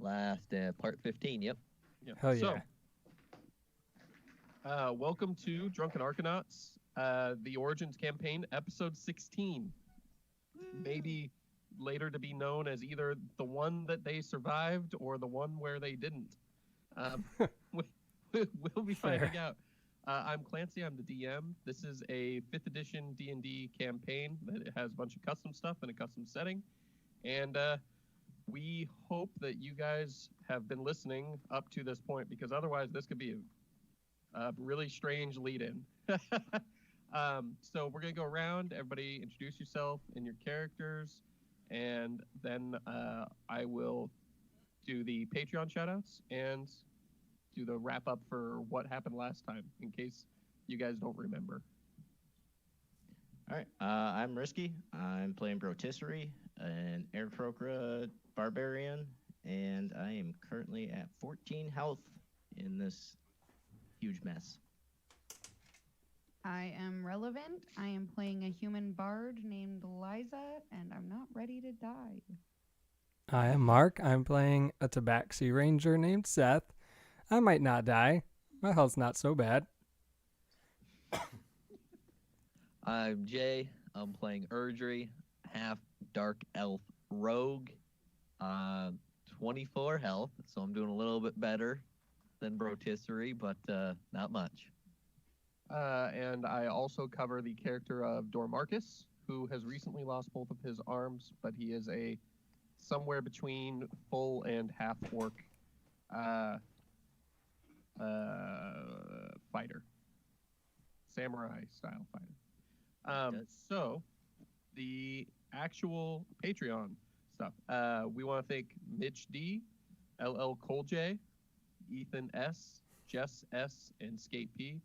Last part 15. Yep. Yeah. Hell So, yeah. welcome to Drunken Arcanauts, the Origins campaign, episode 16. Maybe later to be known as either the one that they survived or the one where they didn't. Um, we, we'll be Fair. finding out. I'm Clancy. I'm the DM. This is a 5th edition D&D campaign that has a bunch of custom stuff in a custom setting. And we hope that you guys have been listening up to this point, because otherwise this could be a really strange lead-in. So we're going to go around. Everybody introduce yourself and your characters, and then I will do the Patreon shoutouts and do the wrap-up for what happened last time, in case you guys don't remember. All right. I'm Risky. I'm playing Brotisserie, an Aarakocra barbarian, and I am currently at 14 health in this huge mess. I am Relevant. I am playing a human bard named Liza, and I'm not ready to die. I am Mark. I'm playing a Tabaxi ranger named Seth. I might not die. My health's not so bad. I'm Jay. I'm playing Erdry, half dark elf rogue. 24 health, so I'm doing a little bit better than Brotisserie, but not much. And I also cover the character of Dormarcus, who has recently lost both of his arms, but he is a somewhere between full and half orc fighter, samurai style fighter. Good. So the actual Patreon stuff. We want to thank Mitch D, LL Cole J, Ethan S, Jess S, and Skate P.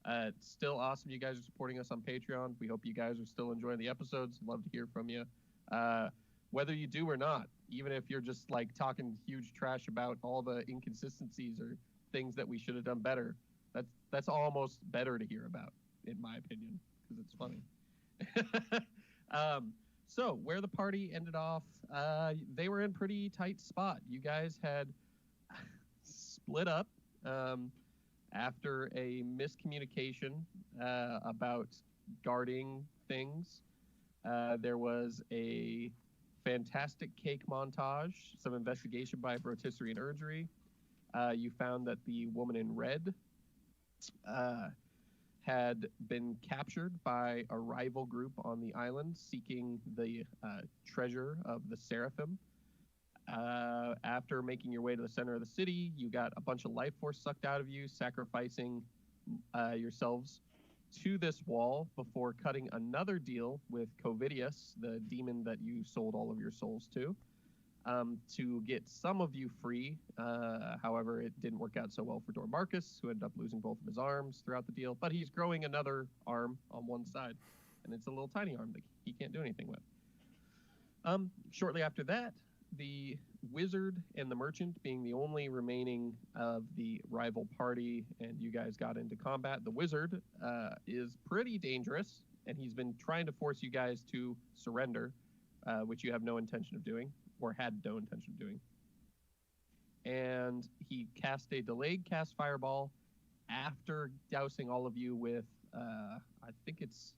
It's still awesome you guys are supporting us on Patreon. We hope you guys are still enjoying the episodes. Love to hear from you. Whether you do or not, even if you're just like talking huge trash about all the inconsistencies or things that we should have done better, that's almost better to hear about, in my opinion, because it's funny. So where the party ended off, they were in pretty tight spot. You guys had split up after a miscommunication about guarding things. There was a fantastic cake montage, some investigation by Brotisserie and Erdry. You found that the woman in red had been captured by a rival group on the island seeking the treasure of the Seraphim. After making your way to the center of the city, you got a bunch of life force sucked out of you, sacrificing yourselves to this wall before cutting another deal with Covidius, the demon that you sold all of your souls to get some of you free. However, it didn't work out so well for Dormarcus, who ended up losing both of his arms throughout the deal, but he's growing another arm on one side, and it's a little tiny arm that he can't do anything with. Shortly after that, the wizard and the merchant being the only remaining of the rival party, and you guys got into combat. The wizard is pretty dangerous, and he's been trying to force you guys to surrender, which you have no intention of doing, or had no intention of doing. And he cast a delayed cast fireball after dousing all of you with, I think it's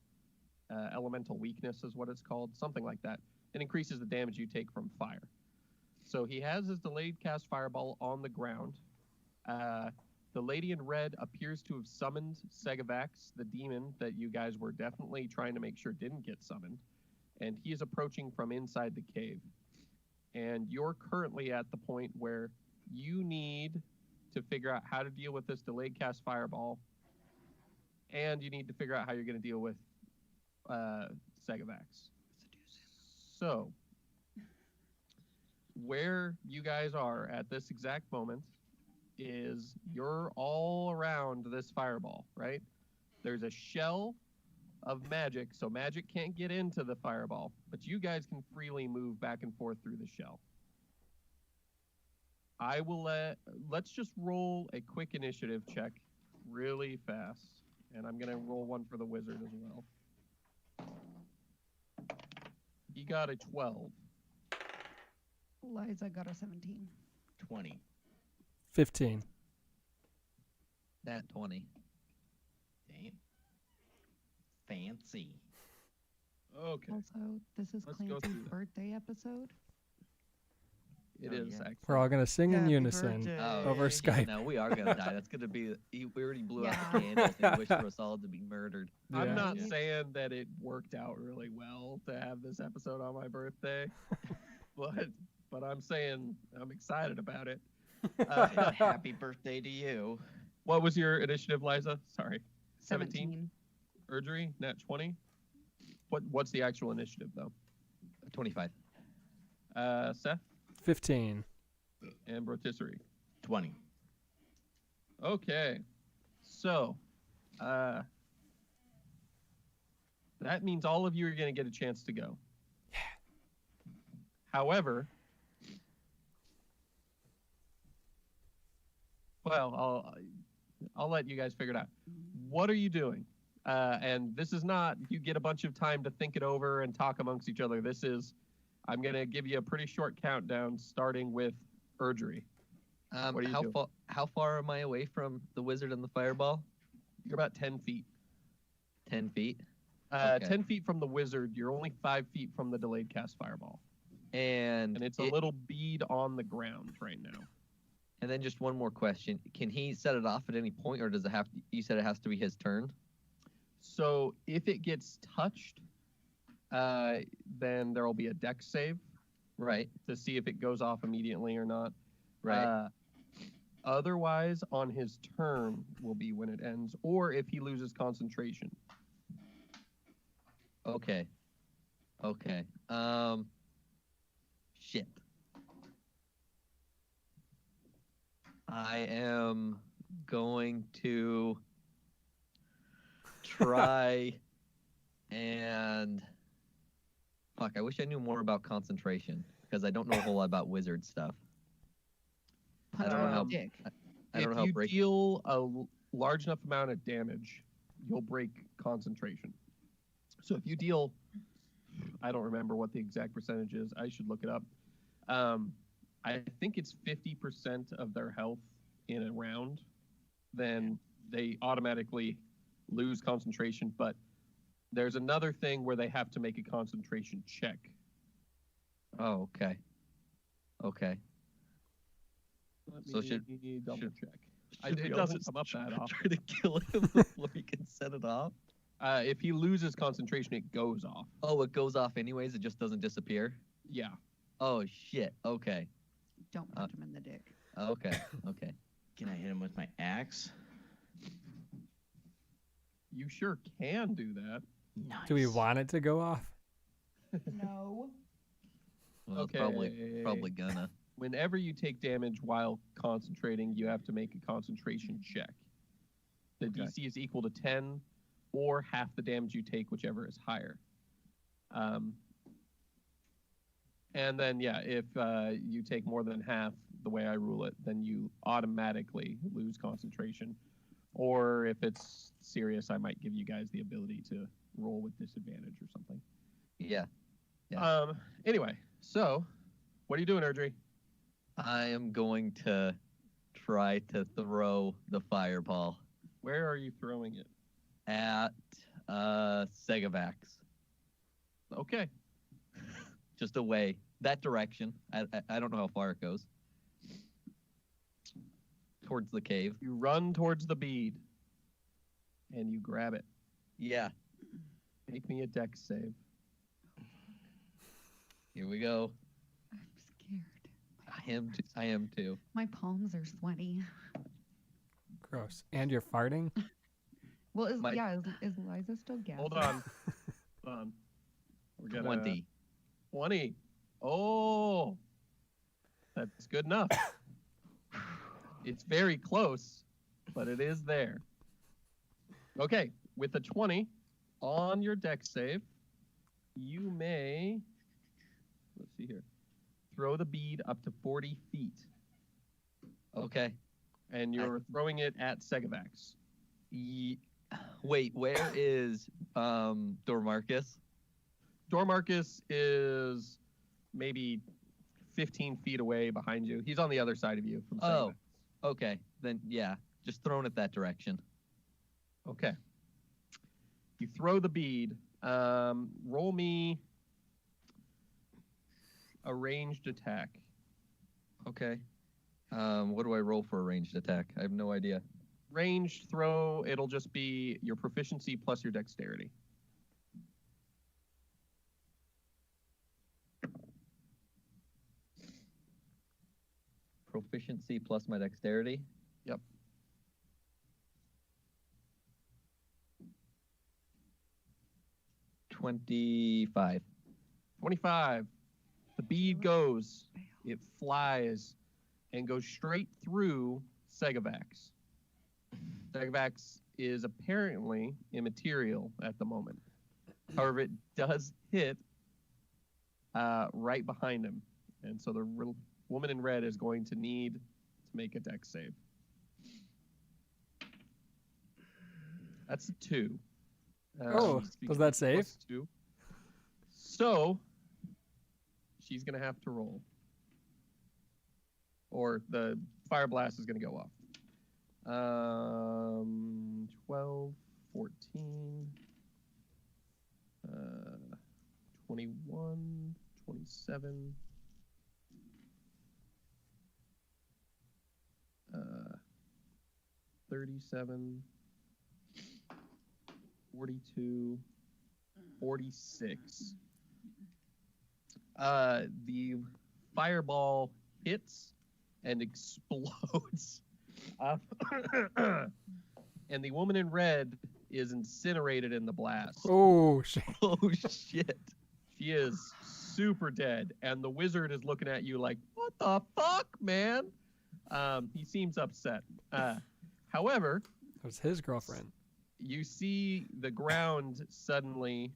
elemental weakness is what it's called, something like that. It increases the damage you take from fire. So he has his delayed cast fireball on the ground. The lady in red appears to have summoned Segavax, the demon that you guys were definitely trying to make sure didn't get summoned. And he is approaching from inside the cave. And you're currently at the point where you need to figure out how to deal with this delayed cast fireball. And you need to figure out how you're going to deal with Segavax. So, where you guys are at this exact moment is you're all around this fireball, right? There's a shell of magic, so magic can't get into the fireball, but you guys can freely move back and forth through the shell. I will let's just roll a quick initiative check really fast, and I'm going to roll one for the wizard as well. He got a 12. Liza got a 17. 20. 15. Nat 20. Damn. Fancy. Okay. Also, this is Let's go Clancy's through that. birthday episode. It Oh, is yeah. actually. We're all going to sing in Happy unison birthday. over Skype. No, we are gonna die. That's gonna be. We already blew out the Yeah. candles. They wish for us all to be murdered. I'm Yeah. not Yeah. saying that it worked out really well to have this episode on my birthday, but I'm saying I'm excited about it. Happy birthday to you. What was your initiative, Liza? Sorry, 17. 17. Erdry, nat 20. What's the actual initiative though? 25. Seth 15. and Rotisserie. 20. Okay, so that means all of you are going to get a chance to go. Yeah. However, well, I'll let you guys figure it out. What are you doing? And this is not you get a bunch of time to think it over and talk amongst each other. This is I'm going to give you a pretty short countdown, starting with Erdry. What are you doing? How far am I away from the wizard and the fireball? You're about 10 feet. 10 feet. Okay. 10 feet from the wizard, you're only 5 feet from the delayed cast fireball. And And it's a little bead on the ground right now. And then just one more question: can he set it off at any point, or does it have to? You said it has to be his turn. So if it gets touched, then there will be a dex save Right. to see if it goes off immediately or not. Right. Otherwise, on his turn will be when it ends, or if he loses concentration. Okay. Okay. Shit. I am going to try and fuck. I wish I knew more about concentration because I don't know a whole lot about wizard stuff. I Punch don't know him how- in the dick. I don't know how if you break. deal a large enough amount of damage, you'll break concentration. So if you deal, I don't remember what the exact percentage is. I should look it up. I think it's 50% of their health in a round, then they automatically lose concentration. But there's another thing where they have to make a concentration check. Oh, okay. Okay. Let So should- double should- check. Should It we doesn't almost come up that often. Try to kill him before he can set it off. If he loses concentration, it goes off. Oh, it goes off anyways. It just doesn't disappear. Yeah. Oh shit. Okay. Don't punch him in the dick. Okay. Okay. Can I hit him with my axe? You sure can do that. Nice. Do we want it to go off? No. Well, it's probably gonna. Whenever you take damage while concentrating, you have to make a concentration check. The Okay. DC is equal to 10 or half the damage you take, whichever is higher. And then, yeah, if you take more than half, the way I rule it, then you automatically lose concentration. Or if it's serious, I might give you guys the ability to roll with disadvantage or something. Yeah. Yeah. Anyway, so what are you doing, Erdry? I am going to try to throw the fireball Where are you throwing it? at Segavax. Okay. Just away that direction. I don't know how far it goes. Towards the cave. You run towards the bead and you grab it. Yeah. Make me a dex save. Here we go. I'm scared. I am too. My palms are sweaty. Gross. And you're farting? Well, is My- is Liza still gassing? Hold on. Hold on. We're gonna 20. 20. Oh, that's good enough. It's very close, but it is there. Okay, with a 20 on your dex save, you may, let's see here, throw the bead up to 40 feet, Okay. and you're throwing it at Segavax. Wait, where is Dormarcus? Dormarcus is maybe 15 feet away behind you. He's on the other side of you from Oh, Saga. okay. Then yeah, just thrown it that direction. Okay. You throw the bead. Roll me a ranged attack. Okay. What do I roll for a ranged attack? I have no idea. Ranged throw, it'll just be your proficiency plus your dexterity. Proficiency plus my dexterity. Yep. $25. 25. The bead goes, it flies, and goes straight through Segavax. Segavax is apparently immaterial at the moment. However, it does hit right behind him. And so the woman in red is going to need to make a dex save. That's a 2. Oh, does that save? Plus 2. So, she's going to have to roll. Or the fire blast is going to go off. 12, 14, 21, 27, 37, 42, 46. The fireball hits and explodes. And the woman in red is incinerated in the blast. Oh shit! Oh shit. She is super dead, and the wizard is looking at you like, "What the fuck, man?" He seems upset. However, That was his girlfriend. you see the ground suddenly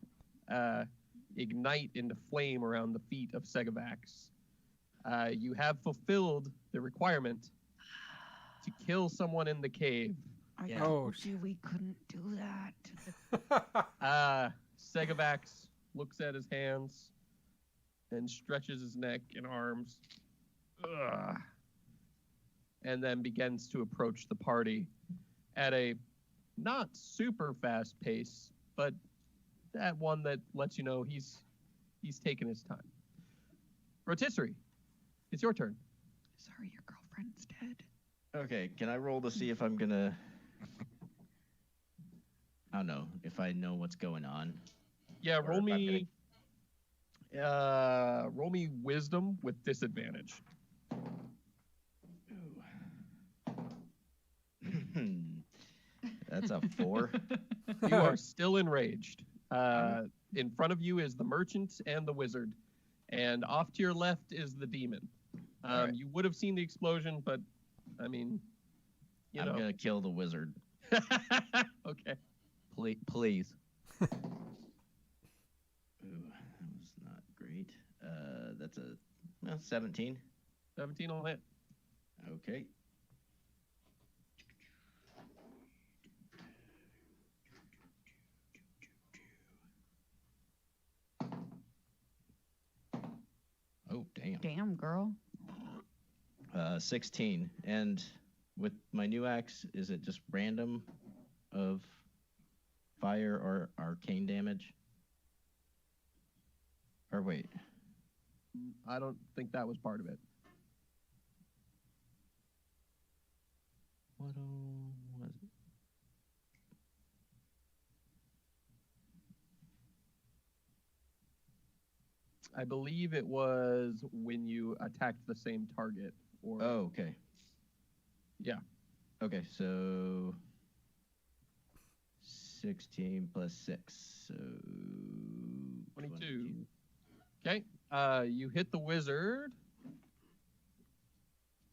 ignite into flame around the feet of Segavax. You have fulfilled the requirement to kill someone in the cave. I Yeah. Oh, told you we couldn't do that. Segavax looks at his hands and stretches his neck and arms. Ugh. And then begins to approach the party at a not super fast pace, but at one that lets you know he's taking his time. Rotisserie, it's your turn. Sorry, your girlfriend's dead. Okay, can I roll to see if I'm gonna? I don't know if I know what's going on. Yeah, Or roll if I'm me. Roll me wisdom with disadvantage. That's a 4. You are still enraged. In front of you is the merchant and the wizard, and off to your left is the demon. Alright. You would have seen the explosion, but I mean, you I'm know. gonna kill the wizard. Okay. Please. Ooh, that was not great. That's a 17. 17 will hit. Okay. Oh, damn. Damn, girl. 16. And with my new axe, is it just random of fire or arcane damage? Or wait. I don't think that was part of it. What was it? I believe it was when you attacked the same target. Or Oh, okay. Yeah. Okay, so 16 plus 6, so 22. Okay. You hit the wizard,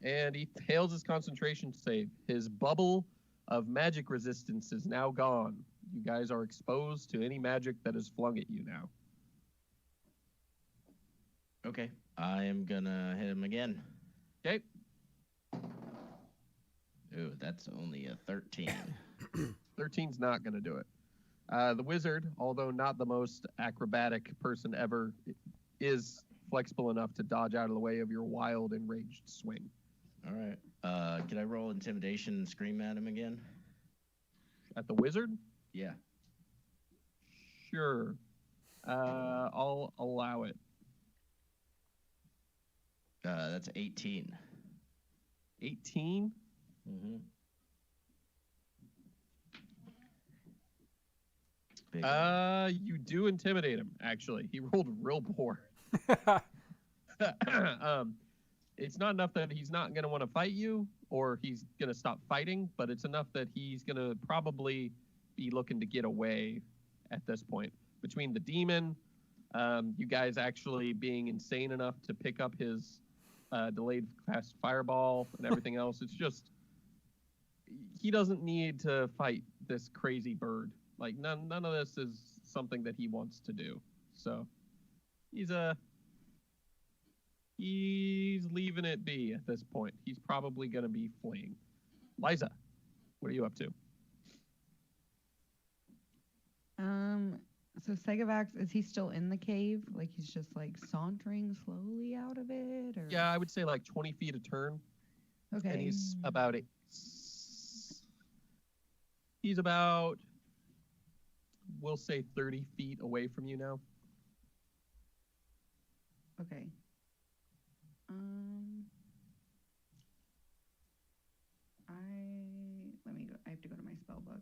and he fails his concentration save. His bubble of magic resistance is now gone. You guys are exposed to any magic that is flung at you now. Okay, I am gonna hit him again. Okay. Ooh, that's only a 13. 13's not going to do it. The wizard, although not the most acrobatic person ever, is flexible enough to dodge out of the way of your wild and ranged swing. All right. Can I roll intimidation and scream at him again? At the wizard? Yeah. Sure. I'll allow it. That's 18. 18? Mm-hmm. You do intimidate him, actually. He rolled real poor. It's not enough that he's not going to want to fight you or he's going to stop fighting, but it's enough that he's going to probably be looking to get away at this point. Between the demon, you guys actually being insane enough to pick up his delayed fast fireball and everything else, it's just, he doesn't need to fight this crazy bird. Like, none of this is something that he wants to do. So he's leaving it be at this point. He's probably going to be fleeing. Liza, what are you up to? So Segavax, is he still in the cave? Like he's just like sauntering slowly out of it, or? Yeah, I would say like 20 feet a turn. Okay. And he's about we'll say 30 feet away from you now. Okay. I have to go to my spell book.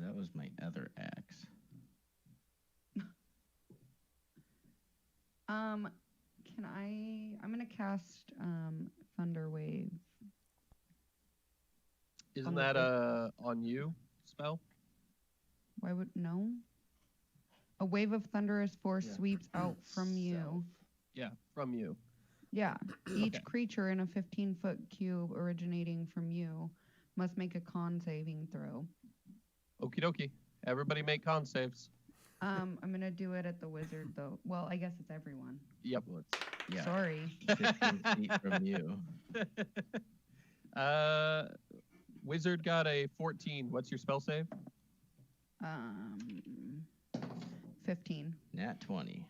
That was my other axe. I'm gonna cast Thunder Wave. Isn't On the that first- on you spell? Why would no? A wave of thunderous force Yeah. sweeps out from you. Yeah, from you. Yeah. Each Okay. creature in a 15-foot cube originating from you must make a con saving throw. Okie dokie. Everybody make con saves. I'm gonna do it at the wizard though. Well, I guess it's everyone. Yep. Well, it's, yeah, Sorry. 15 feet from you. Wizard got a 14. What's your spell save? 15. Nat 20.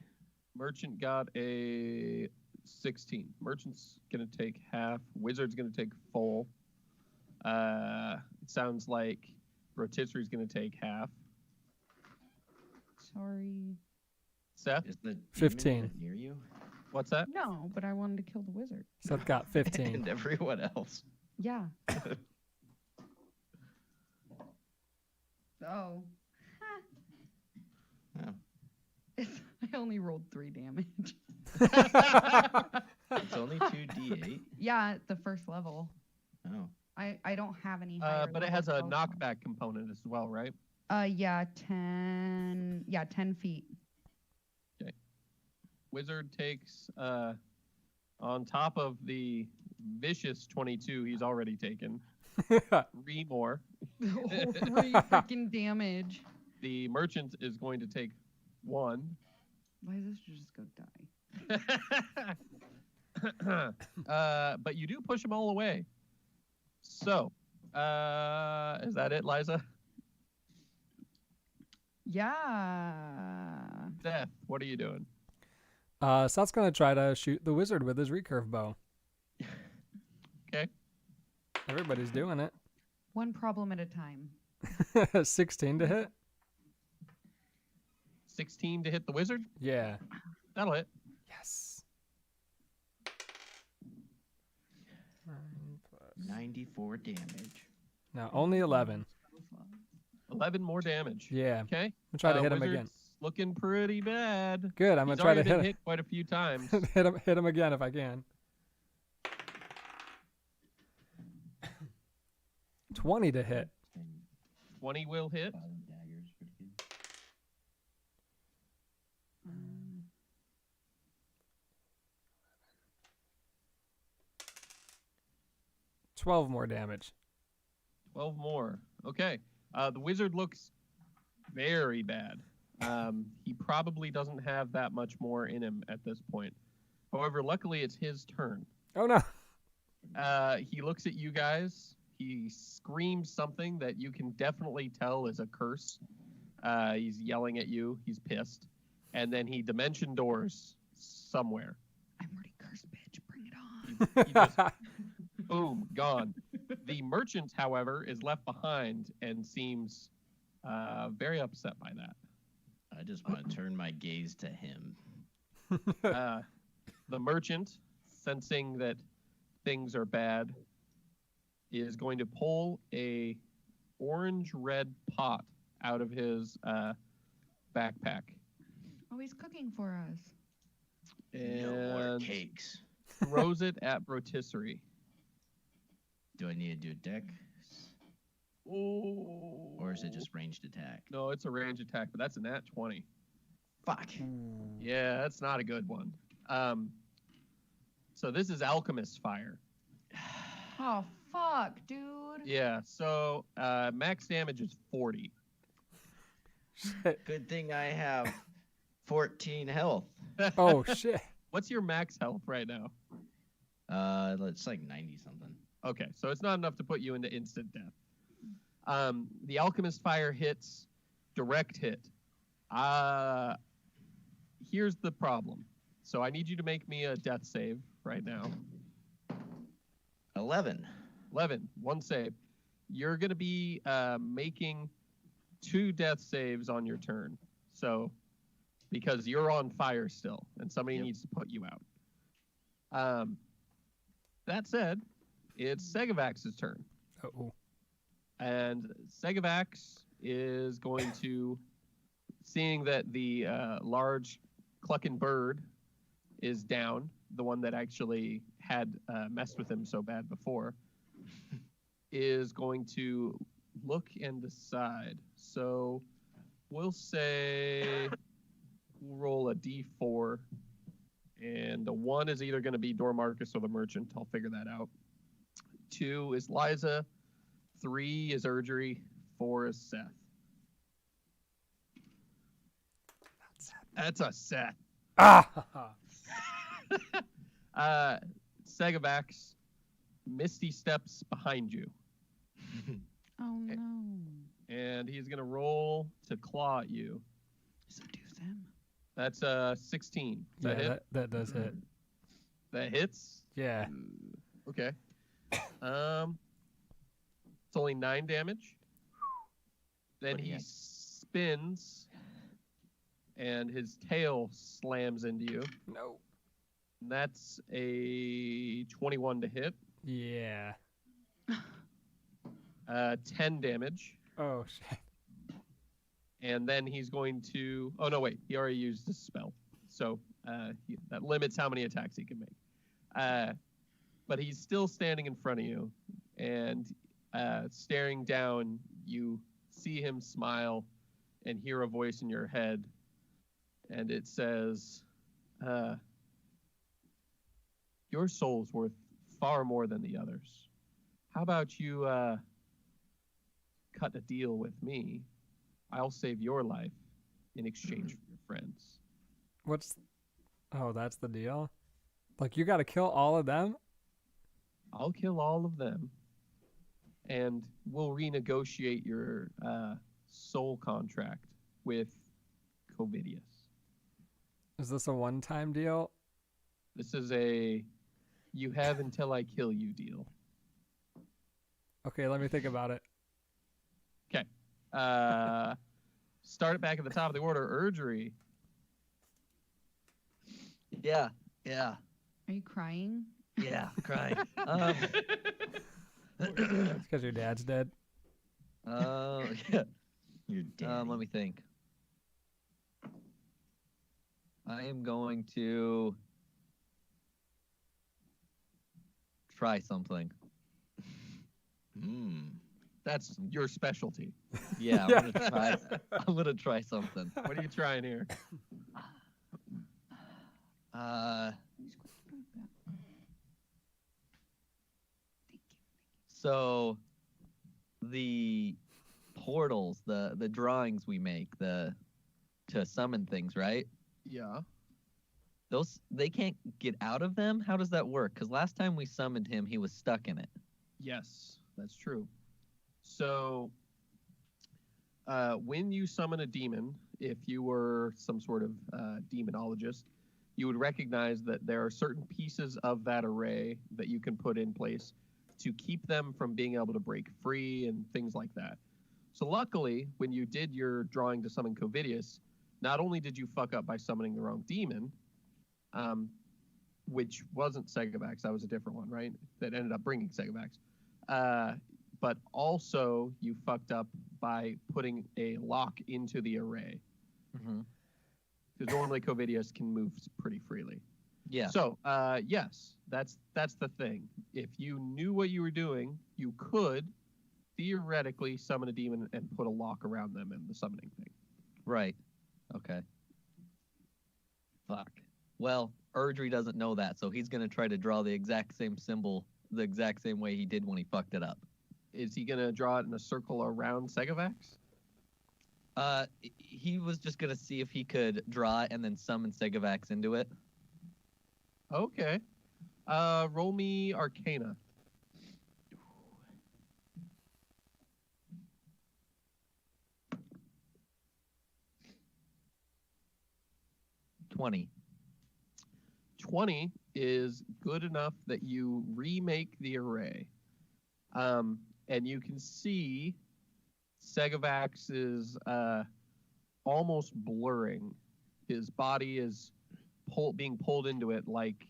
Merchant got a 16. Merchant's gonna take half. Wizard's gonna take full. It sounds like Rotisserie's gonna take half. Sorry. Seth, Is the demon 15. even near you? what's that? No, but I wanted to kill the wizard. Seth got 15. And everyone else. Yeah. Oh. Oh. I only rolled 3 damage. It's only 2d8. Yeah, at the first level. Oh. I don't have any higher But it level has a spell slots. knockback component as well, right? Yeah, 10. Yeah, 10 feet. Wizard takes on top of the vicious 22 he's already taken. 3 more. 3 freaking damage. The merchant is going to take 1. Liza should just go die. But you do push them all away. So, is that it, Liza? Yeah. Seth, what are you doing? Seth's gonna try to shoot the wizard with his recurve bow. Okay. Everybody's doing it. One problem at a time. 16 to hit. 16 to hit the wizard? Yeah. That'll hit. Yes. 94 damage. No, only 11. 11 more damage. Yeah. Okay. I'm gonna try to hit him Wizard's again. Looking pretty bad. Good. I'm He's gonna try to already been hit hit quite a few times. hit him again if I can. 20 to hit. 20 will hit. Daggers for the kids. 12 more damage. 12 more. Okay. The wizard looks very bad. He probably doesn't have that much more in him at this point. However, luckily it's his turn. Oh no. He looks at you guys. He screams something that you can definitely tell is a curse. He's yelling at you. He's pissed. And then he dimension doors somewhere. I'm already cursed, bitch. Bring it on. He just, boom, gone. The merchant, however, is left behind and seems very upset by that. I just want to turn my gaze to him. The merchant, sensing that things are bad, is going to pull a orange-red pot out of his backpack Oh, he's cooking for us. No more and cakes. throws it at Brotisserie. Do I need to do a deck? Or is it just ranged attack? No, it's a range attack, but that's a nat 20. Fuck. Yeah, that's not a good one. So this is Alchemist Fire. Oh, fuck, dude. Yeah, so max damage is 40. Shit. Good thing I have 14 health. Oh shit. What's your max health right now? It's like 90 something. Okay, so it's not enough to put you into instant death. The Alchemist Fire hits, direct hit. Here's the problem. So I need you to make me a death save right now. 11. 11, one save. You're going to be making 2 death saves on your turn. So, because you're on fire still, and somebody Yep. needs to put you out. That said, it's Segavax's turn. Oh. And Segavax is going to, seeing that the large clucking bird is down, the one that actually had messed with him so bad before, is going to look and decide. So we'll say we'll roll a d4, and the 1 is either going to be Dormarcus or the merchant. I'll figure that out. 2 is Liza. 3 is Urgery. 4 is Seth. That's a Seth. Ah. Segavax, Misty steps behind you, Oh, no. and he's going to roll to claw at you. Seduce him. That's 16. Does that hit? That does hit. That hits? Yeah. Okay. It's only 9 damage. Then What do you he got? spins, and his tail slams into you. No. And that's a 21 to hit. Yeah. 10 damage. Oh shit. And then he's going to... Oh, no, wait. He already used his spell. So that limits how many attacks he can make. But he's still standing in front of you. And staring down, you see him smile and hear a voice in your head. And it says, your soul's worth far more than the others. How about you cut a deal with me? I'll save your life in exchange for your friends. Oh, that's the deal? Like, you gotta kill all of them? I'll kill all of them, and we'll renegotiate your soul contract with Covidius. Is this a one-time deal? This is a you have until I kill you deal. Okay, let me think about it. Start it back at the top of the order. Urgery. Yeah. Are you crying? I'm crying. It's because your dad's dead. Yeah. You're dead. Let me think. I am going to try something. That's your specialty. Yeah, I'm gonna try something. What are you trying here? So the portals, the drawings we make, the to summon things, right? Yeah. They can't get out of them. How does that work? Because last time we summoned him, he was stuck in it. Yes, that's true. So, when you summon a demon, if you were some sort of demonologist, you would recognize that there are certain pieces of that array that you can put in place to keep them from being able to break free and things like that. So luckily, when you did your drawing to summon Covidius, not only did you fuck up by summoning the wrong demon, which wasn't Segavax, that was a different one, right? That ended up bringing Segavax. But also you fucked up by putting a lock into the array. Mm-hmm. Because normally Covidius can move pretty freely. Yeah. So, yes, that's the thing. If you knew what you were doing, you could theoretically summon a demon and put a lock around them in the summoning thing. Right. Okay. Fuck. Well, Erdry doesn't know that, so he's gonna try to draw the exact same symbol the exact same way he did when he fucked it up. Is he going to draw it in a circle around Segavax? He was just gonna see if he could draw it and then summon Segavax into it. Okay. Roll me Arcana. $20. 20 is good enough that you remake the array. And you can see Segavax is almost blurring. His body is being pulled into it like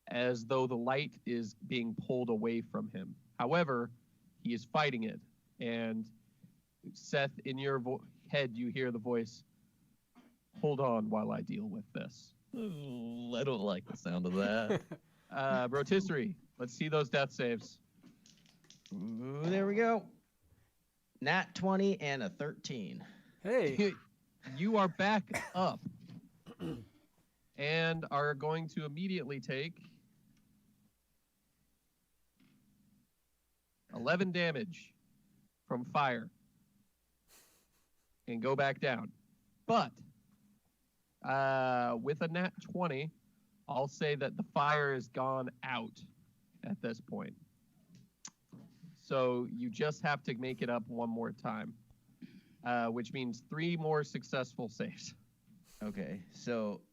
as though the light is being pulled away from him. However, he is fighting it. And Seth, in your head, you hear the voice, "Hold on while I deal with this." Ooh, I don't like the sound of that. Rotisserie, let's see those death saves. Ooh, there we go. Nat 20 and a 13. Hey. You are back up and are going to immediately take 11 damage from fire and go back down. But with a nat 20, I'll say that the fire is gone out at this point. So you just have to make it up one more time, which means 3 more successful saves. Okay, so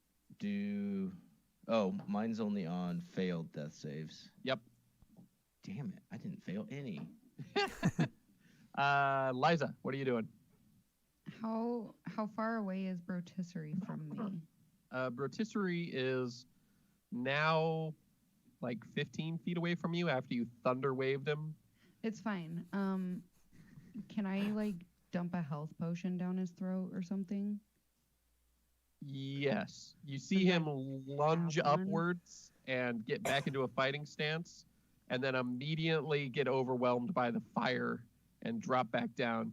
mine's only on failed death saves. Yep. Damn it, I didn't fail any. Liza, what are you doing? How far away is Rotisserie from me? Rotisserie is now like 15 feet away from you after you thunder waved him. It's fine. Can I like dump a health potion down his throat or something? Yes. You see Does him lunge have one? upwards and get back into a fighting stance, and then immediately get overwhelmed by the fire and drop back down.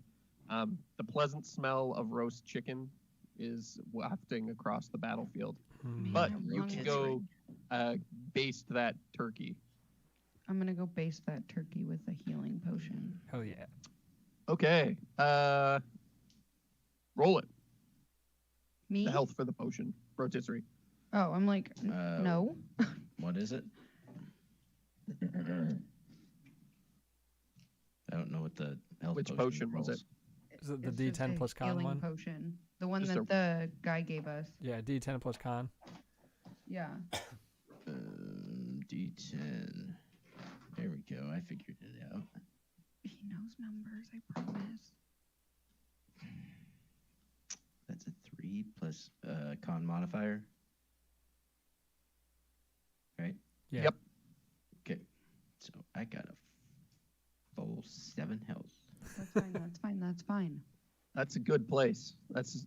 The pleasant smell of roast chicken is wafting across the battlefield. But Man, you wrong can is go baste that turkey. I'm gonna go baste that turkey with a healing potion. Hell yeah. Okay. Roll it. Me? The health for the potion. Rotisserie. Oh, I'm like, no. What is it? I don't know what the health Which potion was rolls. Is it the It's just D10 a plus con healing one? potion. The one Just that the guy gave us. Yeah, D10 plus con. Yeah. D10. There we go. I figured it out. He knows numbers, I promise. That's a 3 plus con modifier. Right? Yeah. Yep. Okay. So I got a full 7 health. That's fine, that's fine, that's fine. That's a good place. That's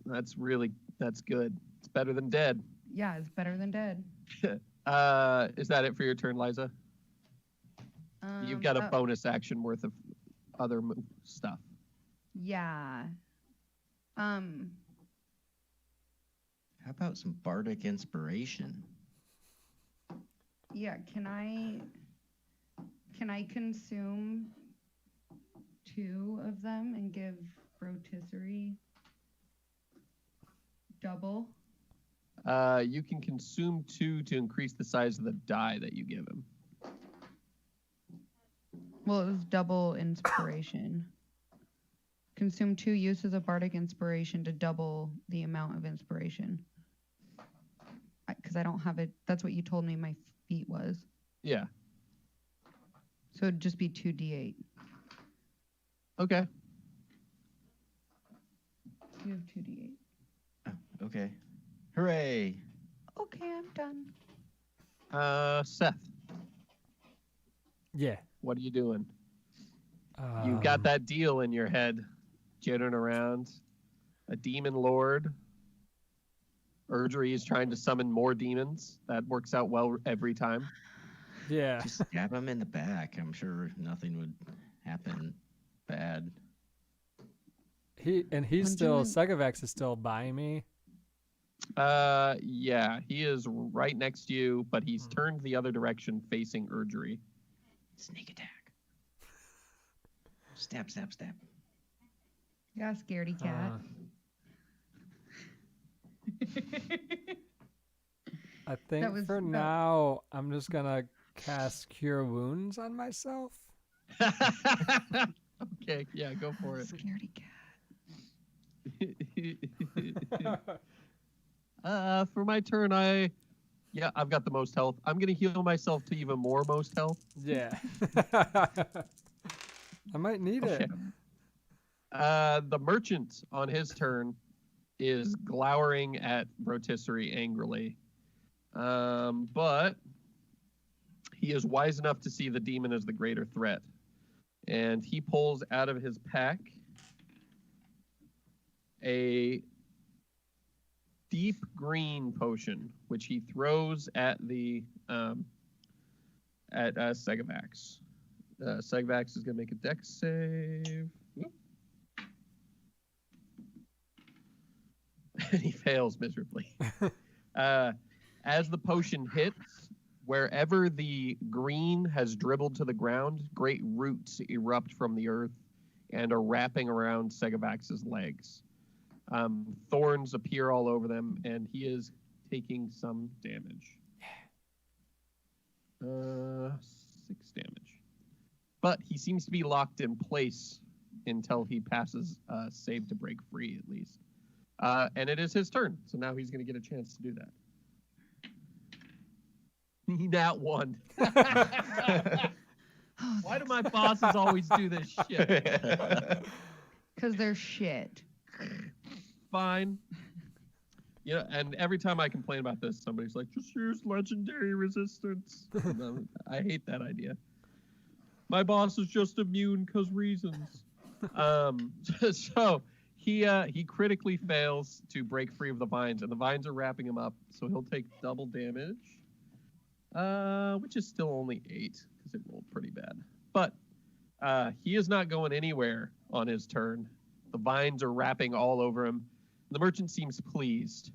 good. It's better than dead. Yeah, it's better than dead. Is that it for your turn, Liza? You've got a bonus action worth of other stuff. Yeah. How about some bardic inspiration? Yeah, can I consume 2 of them and give Rotisserie double. You can consume 2 to increase the size of the die that you give him. Well, it was double inspiration. Consume 2 uses of bardic inspiration to double the amount of inspiration. Because I don't have it. That's what you told me my feat was. Yeah. So it'd just be 2d8. Okay. You have 2d8. Oh, okay. Hooray! Okay, I'm done. Seth, Yeah. what are you doing? You've got that deal in your head, jittering around. A demon lord. Erdry is trying to summon more demons. That works out well every time. Yeah. Just stab him in the back. I'm sure nothing would happen bad. He's When still doing- Segavax is still by me. Yeah, he is right next to you, but he's turned the other direction facing Erdry. Sneak attack. Stab, stab, stab. Yeah, scaredy cat. I think was- for that- now I'm just gonna cast Cure Wounds on myself. Okay, yeah, go for it. Scaredy cat. For my turn, I've got the most health. I'm gonna heal myself to even more most health. Yeah. I might need it. The merchant on his turn is glowering at Rotisserie angrily. But he is wise enough to see the demon as the greater threat. And he pulls out of his pack a deep green potion, which he throws at the Segavax. Segavax is going to make a dex save. Whoop. And he fails miserably. As the potion hits, wherever the green has dribbled to the ground, great roots erupt from the earth and are wrapping around Segavax's legs. Thorns appear all over them, and he is taking some damage. 6 damage. But he seems to be locked in place until he passes a save to break free, at least. And it is his turn, so now he's going to get a chance to do that. He nat 1. Oh, Why do my bosses always do this shit? because they're shit. Fine. Yeah, and every time I complain about this, somebody's like, just use legendary resistance. No, I hate that idea. My boss is just immune because reasons. So he critically fails to break free of the vines, and the vines are wrapping him up, so he'll take double damage, which is still only 8 because it rolled pretty bad. But he is not going anywhere on his turn. The vines are wrapping all over him. The merchant seems pleased.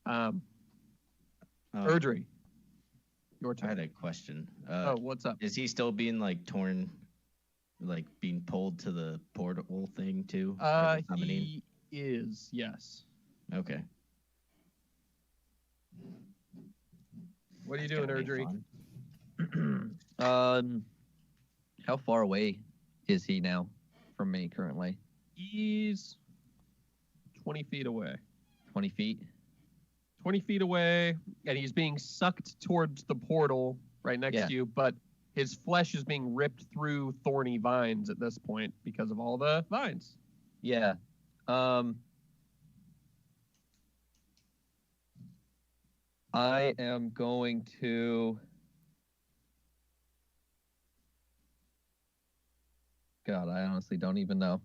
Erdry, your I had turn. a question. Oh, what's up? Is he still being like torn, like being pulled to the portal thing too? for the summoning? He is, yes. Okay. What are you That's doing, gonna be Erdry? fun. How far away is he now from me currently? He's 20 feet away. 20 feet? 20 feet away, and he's being sucked towards the portal right next Yeah. to you, but his flesh is being ripped through thorny vines at this point because of all the vines. Yeah. I am going to... God, I honestly don't even know.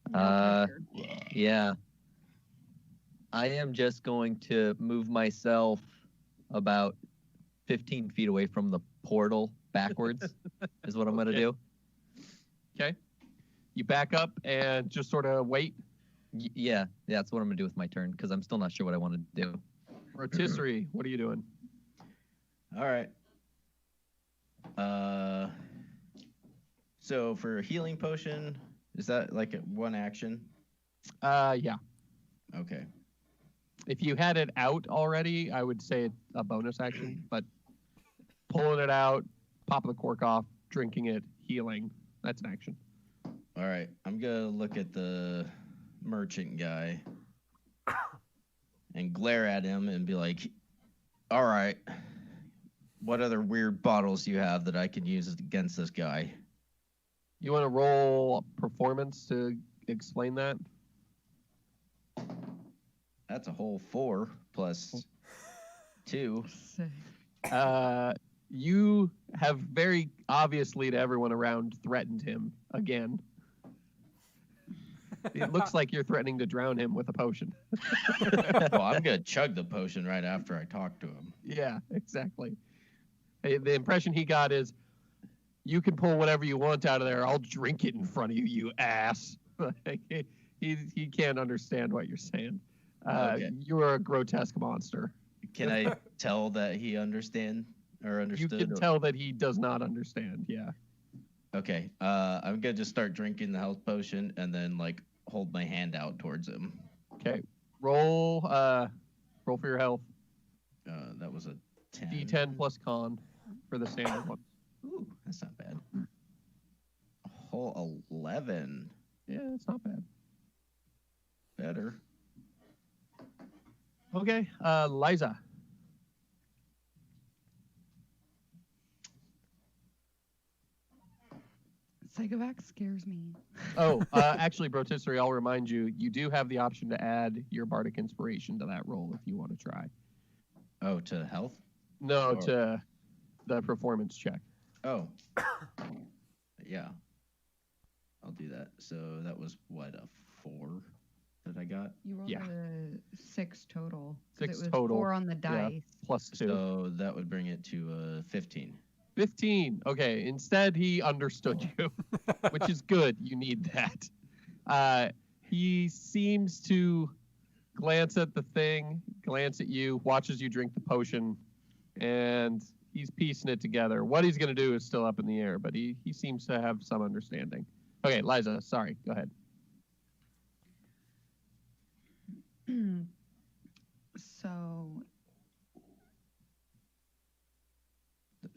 No Uh, pressure. Yeah. I am just going to move myself about 15 feet away from the portal backwards, is what I'm going to Okay. do. Okay? You back up and just sort of wait. Yeah, that's what I'm going to do with my turn, because I'm still not sure what I want to do. Rotisserie, what are you doing? All right. So for a healing potion, is that like one action? Yeah. Okay. If you had it out already, I would say it's a bonus action, but pulling it out, popping the cork off, drinking it, healing, that's an action. All right. I'm gonna look at the merchant guy and glare at him and be like, "All right, what other weird bottles do you have that I can use against this guy?" You want to roll performance to explain that? That's a whole 4 plus 2. Sick. You have very obviously to everyone around threatened him again. It looks like you're threatening to drown him with a potion. Well, I'm gonna chug the potion right after I talk to him. Yeah, exactly. Hey, the impression he got is, you can pull whatever you want out of there. I'll drink it in front of you, you ass. he can't understand what you're saying. Okay. You're a grotesque monster. Can I tell that he understood? You can tell that he does not understand. Yeah. Okay. I'm gonna just start drinking the health potion and then like hold my hand out towards him. Okay. Roll for your health. That was a 10. D10 plus con for the standard one. Ooh, that's not bad. A whole 11. Yeah, it's not bad. Better. Okay, Liza. Psychovac scares me. Oh, actually, Brotisserie, I'll remind you, you do have the option to add your Bardic Inspiration to that roll if you want to try. Oh, to health? No, Or- to the performance check. Oh. Yeah. I'll do that. So that was what, a 4 that I got? You rolled Yeah. a 6 total. 'cause 6 it was total. 4 on the dice. Plus 2. So that would bring it to 15. 15. Okay, instead he understood you, which is good. You need that. He seems to glance at the thing, glance at you, watches you drink the potion, and he's piecing it together. What he's going to do is still up in the air, but he seems to have some understanding. Okay, Liza, sorry. Go ahead. So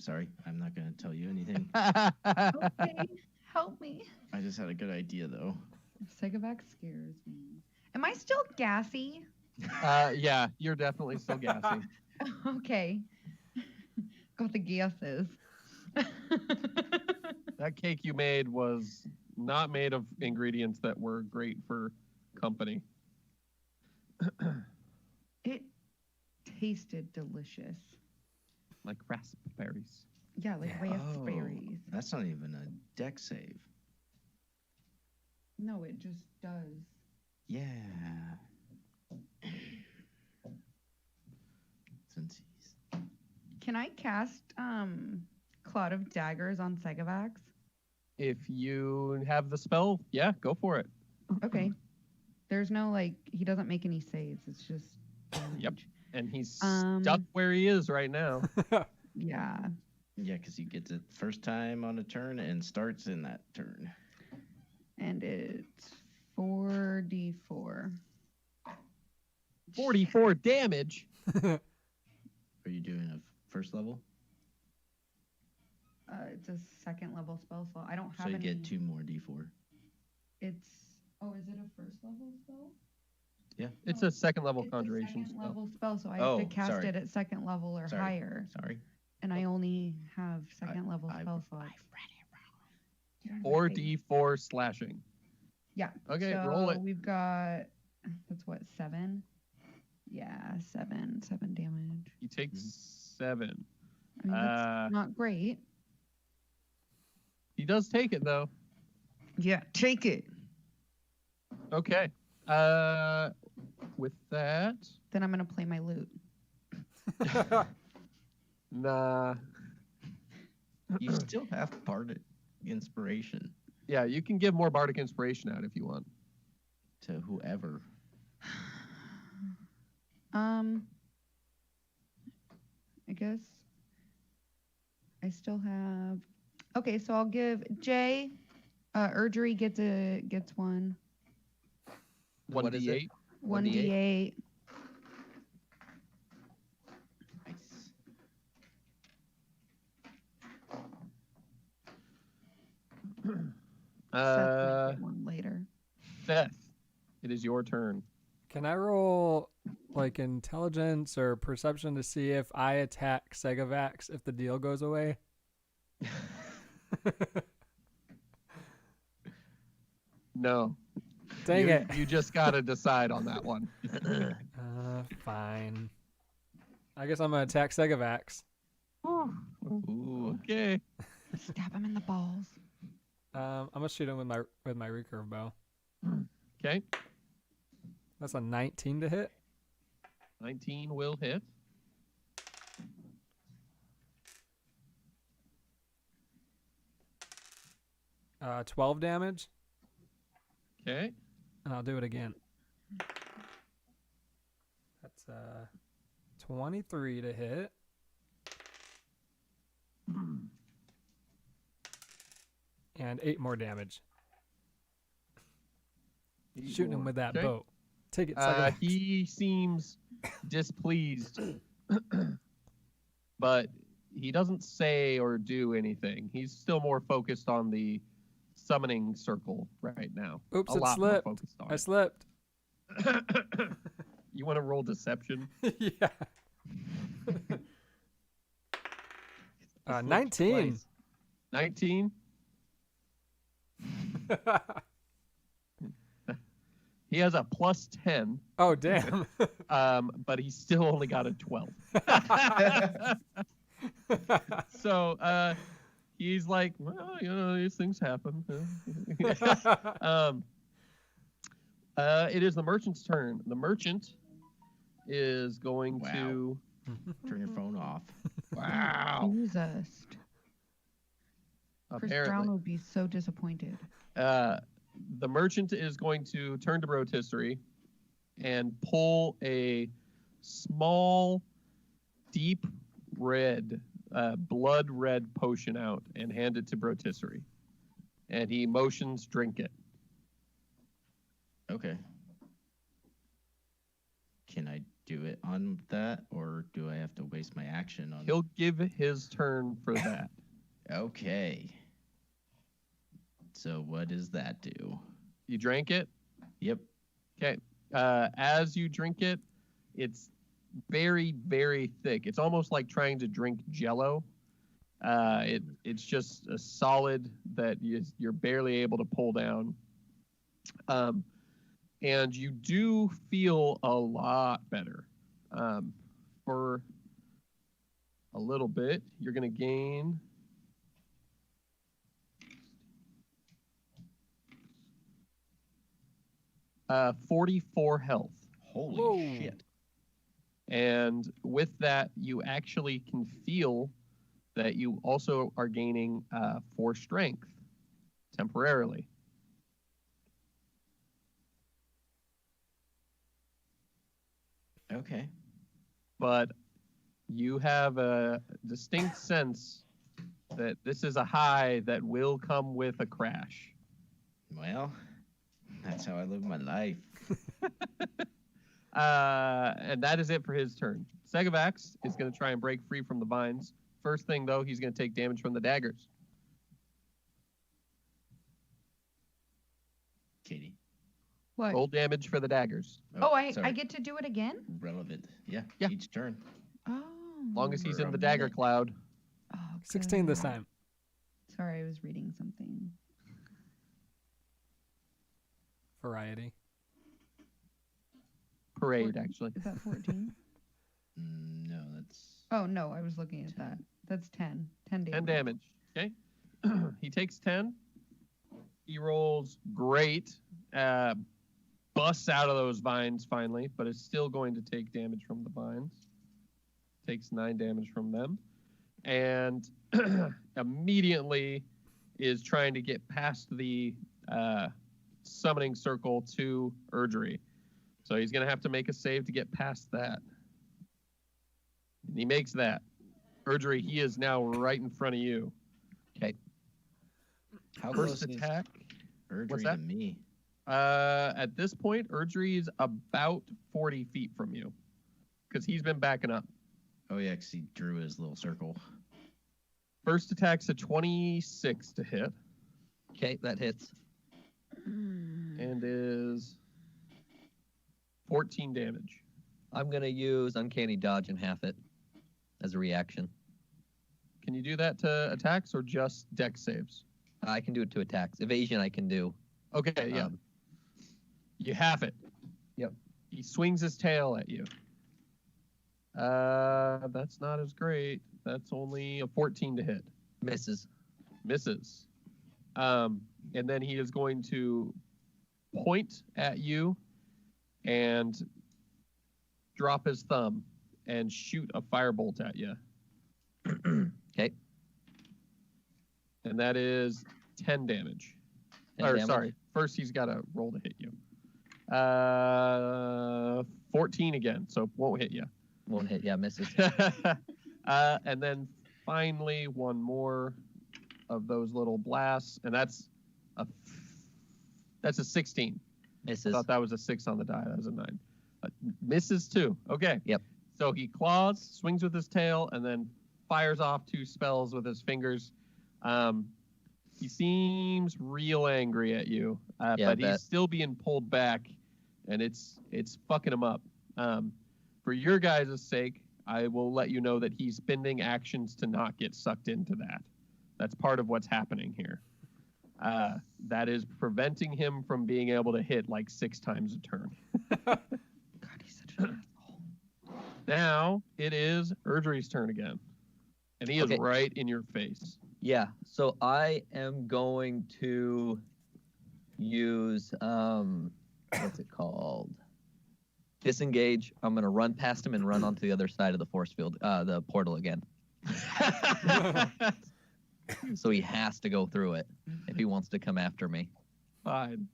Sorry, I'm not going to tell you anything. okay, help me. I just had a good idea, though. Psychovac scares me. Am I still gassy? Yeah, you're definitely still gassy. Okay. Got the gases. That cake you made was not made of ingredients that were great for company. It tasted delicious. Like raspberries. Yeah, like Yeah. raspberries. That's not even a deck save. No, it just does. Yeah. Since he's... Can I cast Cloud of Daggers on Psychovax? If you have the spell, yeah, go for it. Okay. There's no like he doesn't make any saves. It's just damage. Yep. And he's Um, stuck where he is right now. Yeah. Yeah, because he gets it first time on a turn and starts in that turn. And it's 4d4. 44 damage. Are you doing a first level? It's a second level spell slot. I don't have So you any. get 2 more d4. It's is it a first level spell? Yeah. It's No, a second level it's conjuration a second spell. level spell, so I Oh, have to cast sorry. it at second level or Sorry. higher, Sorry. and I only have second level I- spell slots. Get out of my Or face. D4 slashing. Yeah. Okay, so roll it. We've got that's what 7. Yeah, 7 damage. You take Mhm. 7. I mean, that's not great. He does take it though. Yeah, take it. Okay. With that, Then I'm gonna play my lute. nah. You still have Bardic Inspiration Yeah, you can give more bardic inspiration out if you want. to whoever. I guess I I still have. Okay, so I'll give Jay. Urgery gets one. What is it? 1d8. 1d8. Nice. Seth might get one later. Seth, it is your turn. Can I roll like intelligence or perception to see if I attack Segavax if the deal goes away? No. Dang it. You just got to decide on that one. Fine. I guess I'm gonna attack Segavax. Ooh. Okay. Stab him in the balls. I'm gonna shoot him with my recurve bow. Okay. That's a 19 to hit. 19 will hit. Uh, 12 damage, Okay. and I'll do it again. That's 23 to hit. And 8 more damage. Shooting him with that Okay. bow. Take it, Segavax. He seems displeased, but he doesn't say or do anything. He's still more focused on the summoning circle right now. Oops, A it lot more slipped. focused on I it. slipped. You want to roll deception? Yeah. 19. 19. He has a plus 10, Oh, damn. but he still only got a 12. So he's like, well, these things happen. It is the merchant's turn. The merchant is going Wow. to. Turn your phone off. Wow. Jesus. Chris Brown Apparently. would be so disappointed. The merchant is going to turn to rotisserie and pull a small, deep red, blood red potion out and hand it to rotisserie. And he motions, drink it. Okay. Can I do it on that, or do I have to waste my action on? He'll give his turn for that. Okay. So what does that do? You drank it? Yep. Okay. As you drink it, it's very, very thick. It's almost like trying to drink Jello. It's just a solid that you're barely able to pull down. And you do feel a lot better. For a little bit, you're going to gain. Uh, 44 health. Holy Whoa. shit. And with that, you actually can feel that you also are gaining 4 strength temporarily. Okay. But you have a distinct sense that this is a high that will come with a crash. Well, that's how I live my life. And that is it for his turn. Segavax is going to try and break free from the vines. First thing, though, he's going to take damage from the daggers. Katie. What? Roll damage for the daggers. Oh, I sorry. get to do it again? Relevant. Yeah. Yeah. Each turn. Oh. As long as he's For in a the dagger minute. cloud. Oh, 16 this good. time. Sorry, I was reading something. Variety. Parade, 14. actually. Is that 14? No, that's. Oh, no, I was looking at that. That's 10. 10 damage. 10 damage. Okay. He takes 10. He rolls great. Busts out of those vines finally, but is still going to take damage from the vines. Takes 9 damage from them. And immediately is trying to get past the summoning circle to Urgery. So he's going to have to make a save to get past that. And he makes that. Erdry, he is now right in front of you. Okay. How First close is attack. Erdry What's to that? me? At this point, Erdry is about 40 feet from you because he's been backing up. Oh yeah, 'cause he drew his little circle. First attack's a 26 to hit Okay, that hits. and is 14 damage. I'm gonna use Uncanny Dodge and half it as a reaction. Can you do that to attacks or just dex saves? I can do it to attacks. Evasion I can do. Okay, yeah. Um, You have it. Yep. He swings his tail at you. That's not as great. That's only a 14 to hit. Misses. Misses. And then he is going to point at you and drop his thumb and shoot a firebolt at you. Okay. And that is 10 damage. 10 or damage. sorry, first he's got to roll to hit you. 14 again, so won't hit you. Won't hit. Yeah, misses. And then finally one more of those little blasts, and that's a 16. I Misses. thought that was a 6 on the die. That was a 9. Misses too. Okay. Yep. So he claws, swings with his tail, and then fires off 2 spells with his fingers. He seems real angry at you, Yeah, I but bet. he's still being pulled back, and it's fucking him up. For your guys' sake, I will let you know that he's spending actions to not get sucked into that. That's part of what's happening here. That is preventing him from being able to hit like 6 times a turn. God, he's such an asshole. Now it is Erdry's turn again, and he is Okay. right in your face. Yeah. So I am going to use what's it called? Disengage. I'm gonna run past him and run onto the other side of the force field, the portal again. So he has to go through it if he wants to come after me. Fine.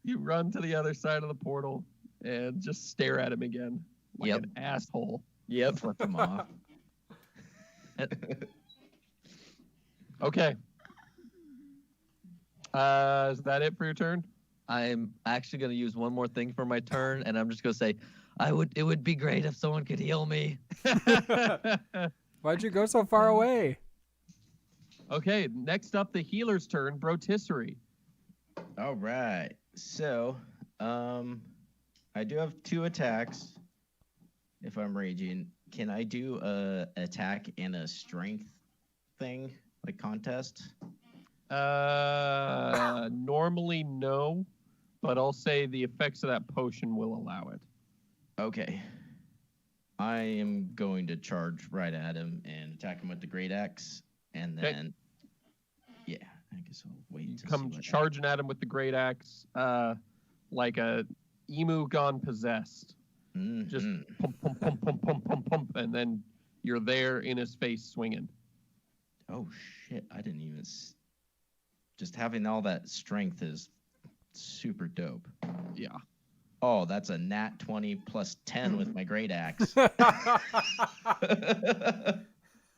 You run to the other side of the portal and just stare at him again like Yep. an asshole. Yep. Flip him off. Okay. Is that it for your turn? I'm actually gonna use one more thing for my turn, and I'm just gonna say, it would be great if someone could heal me. Why'd you go so far away? Okay, next up, the healer's turn, Brotisserie. All right. So, I do have 2 attacks. If I'm raging, can I do a attack and a strength thing, like contest? Normally no, but I'll say the effects of that potion will allow it. Okay. I am going to charge right at him and attack him with the great axe, and Okay. then, yeah, I guess I'll wait You to come see what charging at him with the great axe, like a emu gone possessed. Just Mhm. pump, pump, pump, pump, pump, pump, pump, and then you're there in his face swinging. Oh shit! I didn't even. Just having all that strength is super dope. Yeah. Oh, that's a nat 20 plus 10 with my great axe.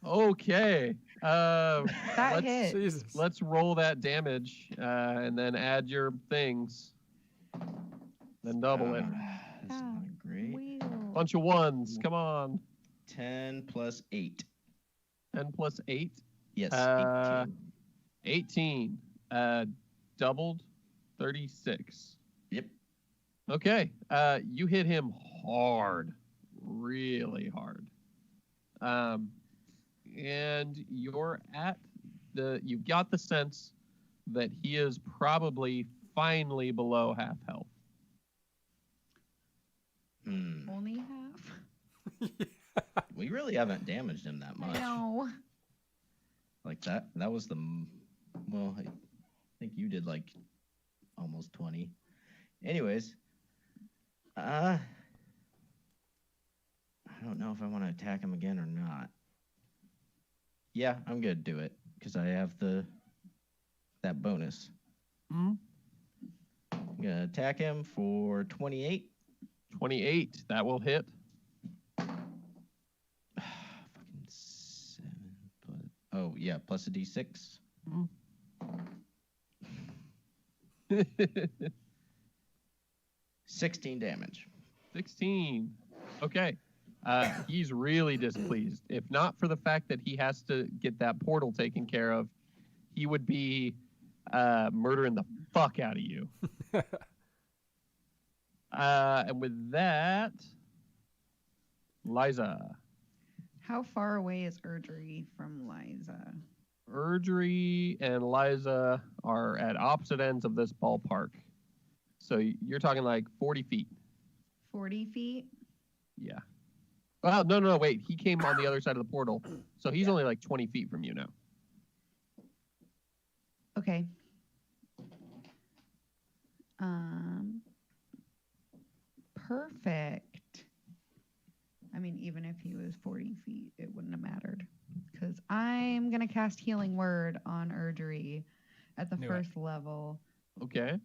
Okay. That let's, hit. Jesus. let's roll that damage and then add your things. Then double it. That's not great. Wheel. Bunch of ones. Come on. 10 plus 8. 10 plus 8. Yes. 18. Doubled. 36. Yep. Okay. You hit him hard. Really hard. And you've got the sense that he is probably finally below half health. Only half. We really haven't damaged him that much. I know. Like that. That was well, I think you did like almost 20. Anyways, I don't know if I want to attack him again or not. Yeah, I'm gonna do it because I have that bonus. Hmm? I'm gonna attack him for 28. 28. That will hit. Fucking Oh, yeah, plus a d6. 16 damage. 16. Okay. He's really displeased. If not for the fact that he has to get that portal taken care of, he would be murdering the fuck out of you. And with that, Liza. How far away is Erdry from Liza? Erdry and Liza are at opposite ends of this ballpark. So you're talking like 40 feet. 40 feet? Yeah. Well, no, wait. He came on the other side of the portal. So he's only like 20 feet from you now. Okay. Perfect. I mean, even if he was 40 feet, it wouldn't have mattered. Because I'm going to cast Healing Word on Erdry at the Knew it. first level. Okay.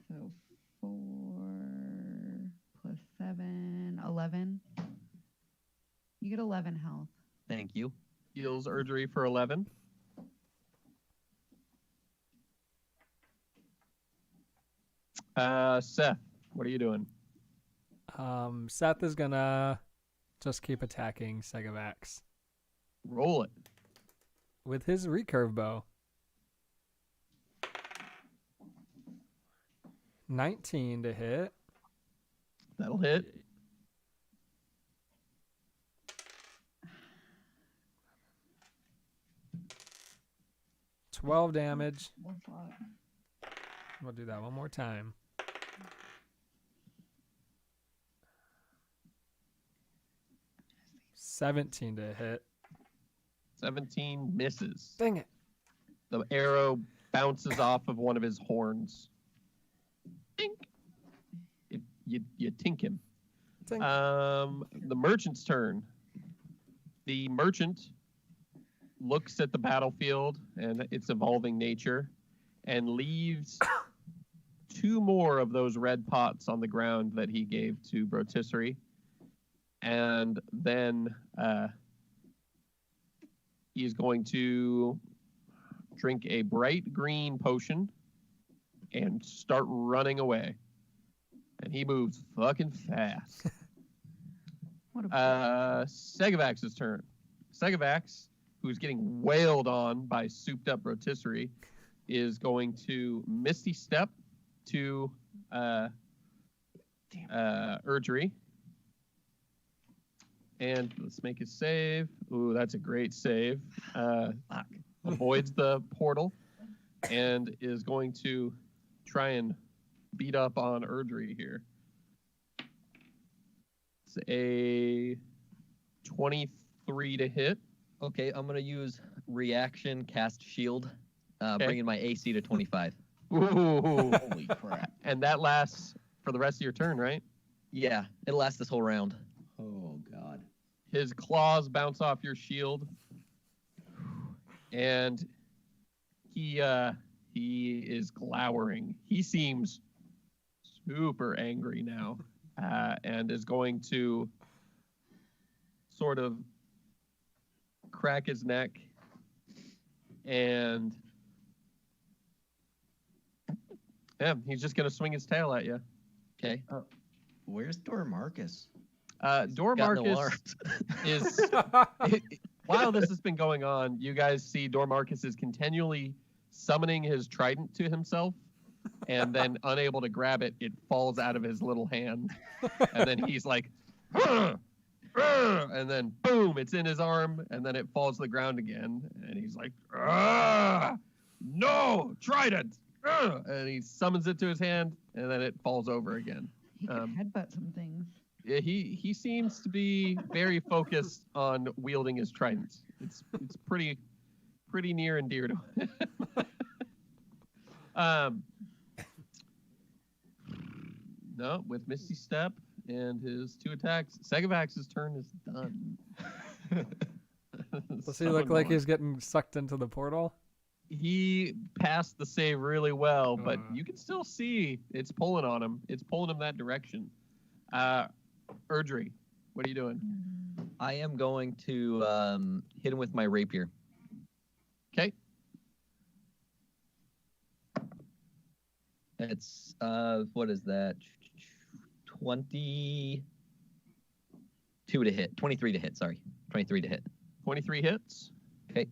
So 4 plus 7, 11. You get 11 health. Thank you. Heals Erdry for 11. Seth, what are you doing? Seth is gonna just keep attacking Segavax Roll it. with his recurve bow. 19 to hit. That'll hit. 12 damage. What's that? We'll do that one more time. $17 to hit. 17 misses. Dang it. The arrow bounces off of one of his horns. Tink. You tink him. Dang. The merchant's turn. The merchant looks at the battlefield and its evolving nature and leaves 2 more of those red pots on the ground that he gave to Brotisserie. And then he's going to drink a bright green potion and start running away. And he moves fucking fast. What a Segavax's turn. Segavax, who's getting wailed on by souped up rotisserie, is going to Misty Step to Erdry. And let's make a save. Ooh, that's a great save. Avoids the portal and is going to try and beat up on Erdry here. It's a 23 to hit. Okay, I'm gonna use reaction cast shield, Okay. bringing my AC to 25. Ooh. Holy crap. And that lasts for the rest of your turn, right? Yeah, it'll last this whole round. Oh, God. His claws bounce off your shield. And he is glowering. He seems super angry now, and is going to sort of crack his neck and he's just going to swing his tail at you. Okay. Where's Dormarcus? Gotten Dormarcus alarmed. is while this has been going on, you guys see Dormarcus is continually summoning his trident to himself, and then unable to grab it, it falls out of his little hand, and then he's like, "Ugh, ugh," and then boom, it's in his arm, and then it falls to the ground again, and he's like, "Ah, no, trident," and he summons it to his hand, and then it falls over again. he could headbutt some things. Yeah, he seems to be very focused on wielding his trident. It's pretty near and dear to him. No, with Misty Step and his 2 attacks, Segavax's turn is done. Does he look like he's getting sucked into the portal? He passed the save really well, but you can still see it's pulling on him. It's pulling him that direction. Erdry, what are you doing? I am going to hit him with my rapier. Okay. It's what is that? 22 to hit. 23 to hit. Sorry, 23 to hit. 23 hits. Okay.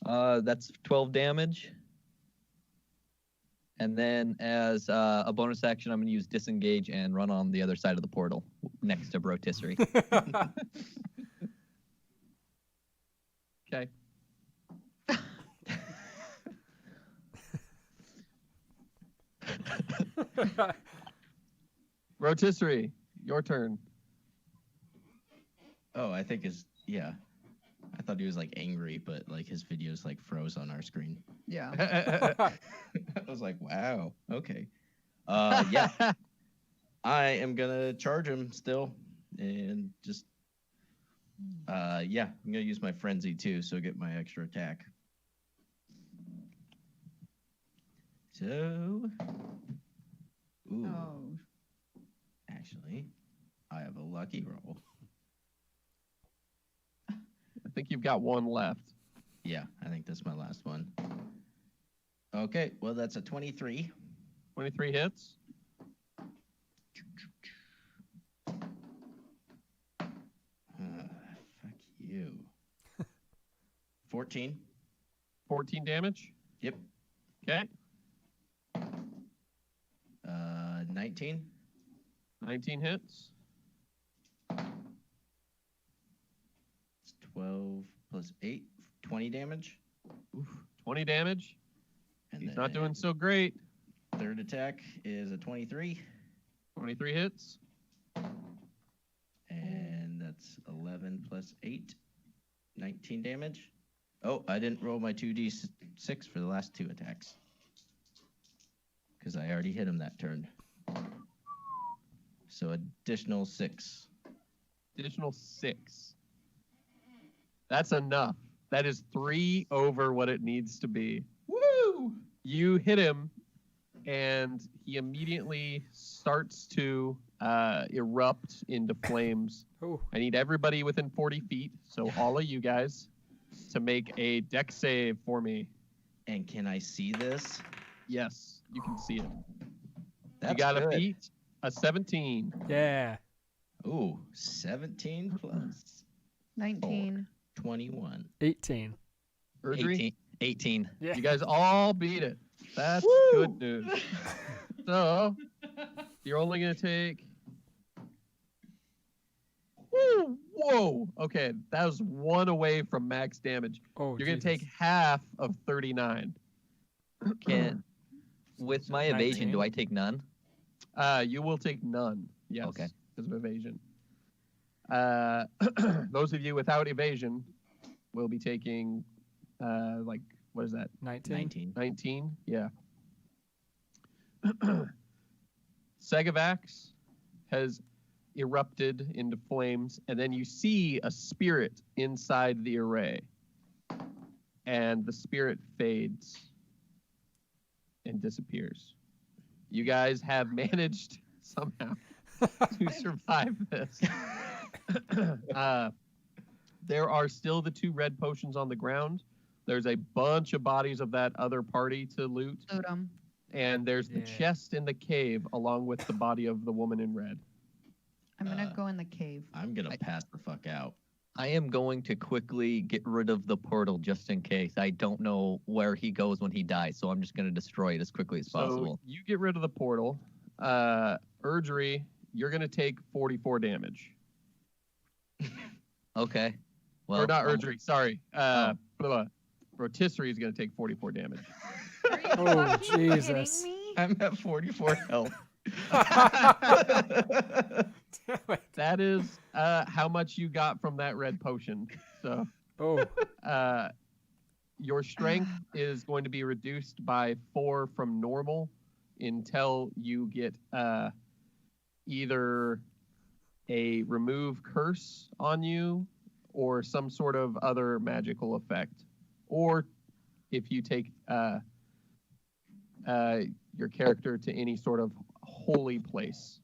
That's 12 damage. And then as a bonus action, I'm going to use disengage and run on the other side of the portal next to Brotisserie. Okay. Rotisserie, your turn. Oh, I think yeah. I thought he was like angry, but like his videos like froze on our screen. Yeah. I was like, wow, okay. Yeah, I am gonna charge him still, and just yeah, I'm gonna use my frenzy too, so get my extra attack. So, ooh, Oh. actually, I have a lucky roll. I think you've got one left. Yeah, I think that's my last one. Okay, well that's a 23. 23 hits. Fuck you. 14. 14 damage. Yep. Okay. 19. 19 hits. It's 12 plus 8, 20 damage. Oof. 20 damage. And He's not then doing so great. Third attack is a 23, 23 hits. and that's 11 plus 8, 19 damage. Oh, I didn't roll my 2d6 for the last two attacks because I already hit him that turn. So additional 6. Additional 6. That's enough. That is 3 over what it needs to be. Woo! You hit him, and he immediately starts to erupt into flames. Oh, I need everybody within 40 feet, so all of you guys, to make a dex save for me. And can I see this? Yes, you can see it. That's you got good. a beat, a 17. yeah. Ooh, 17 plus 19. 21. 18. Erdry, 18. Yeah. you guys all beat it. That's good news. So, you're only going to take... Woo, whoa! Okay, that was 1 away from max damage. Oh, You're going to Jesus. take half of 39. Can with my evasion, 19. do I take none? You will take none. Yes. Okay. Because of evasion. Those of you without evasion will be taking, what is that? 19. 19. 19? Yeah. Segavax has erupted into flames, and then you see a spirit inside the array. And the spirit fades and disappears. You guys have managed somehow to survive this. There are still the 2 red potions on the ground. There's a bunch of bodies of that other party to loot. Loot 'em. And there's the Yeah. chest in the cave along with the body of the woman in red. I'm going to go in the cave. I'm going to pass the fuck out. I am going to quickly get rid of the portal just in case. I don't know where he goes when he dies, so I'm just going to destroy it as quickly as possible. So you get rid of the portal. Erdry, you're going to take 44 damage. Okay. Well, or not I'm- Erdry, sorry. Rotisserie is going to take 44 damage. Are you Oh, fucking Jesus. kidding me? I'm at 44 health. Damn it. That is how much you got from that red potion. So Oh, your strength is going to be reduced by 4 from normal until you get either a remove curse on you or some sort of other magical effect. Or if you take your character to any sort of holy place.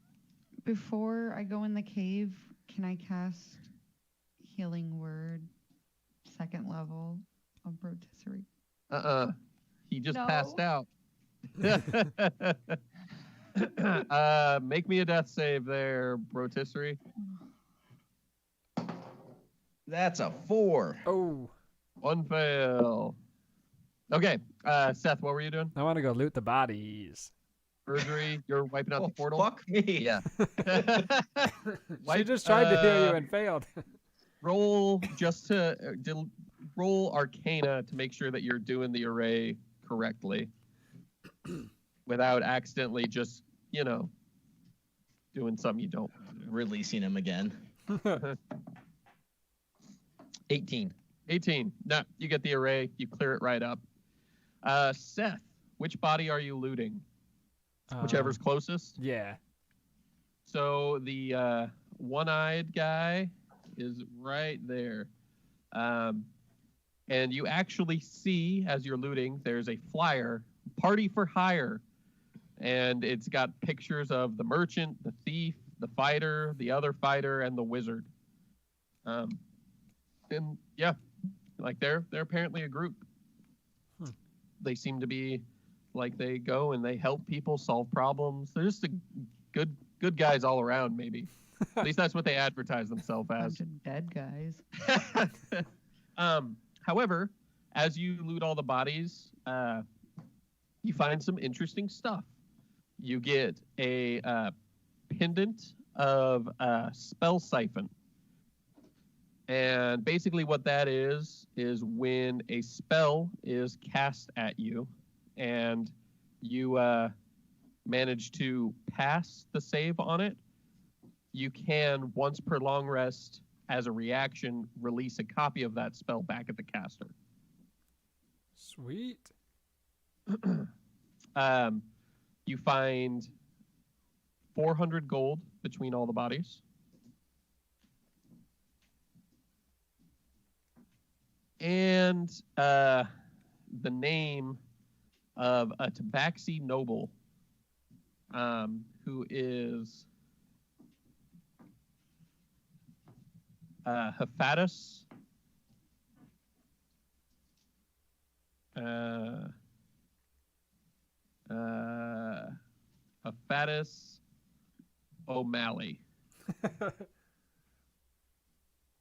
Before I go in the cave, can I cast Healing Word, 2nd level of Rotisserie? He just No. passed out. Make me a death save there, Rotisserie. That's a 4. Oh, One fail. Okay, Seth, what were you doing? I want to go loot the bodies. Surgery, you're wiping out Oh, the portal. fuck me. Yeah. She just tried to heal you and failed. Roll just to roll Arcana to make sure that you're doing the array correctly, without accidentally just doing something you don't. Releasing him again. 18. 18. No, you get the array. You clear it right up. Seth, which body are you looting? Whichever's closest. Yeah. So the one-eyed guy is right there. And you actually see, as you're looting, there's a flyer, party for hire. And it's got pictures of the merchant, the thief, the fighter, the other fighter, and the wizard. And yeah, like they're apparently a group. They seem to be like they go and they help people solve problems. They're just good guys all around, maybe. At least that's what they advertise themselves as. Bunch of dead guys. However, as you loot all the bodies, you find some interesting stuff. You get a pendant of spell siphon. And basically what that is when a spell is cast at you and you manage to pass the save on it, you can, once per long rest, as a reaction, release a copy of that spell back at the caster. Sweet. You find 400 gold between all the bodies. And the name of a Tabaxi noble who is Hephatus. Hephatus O'Malley.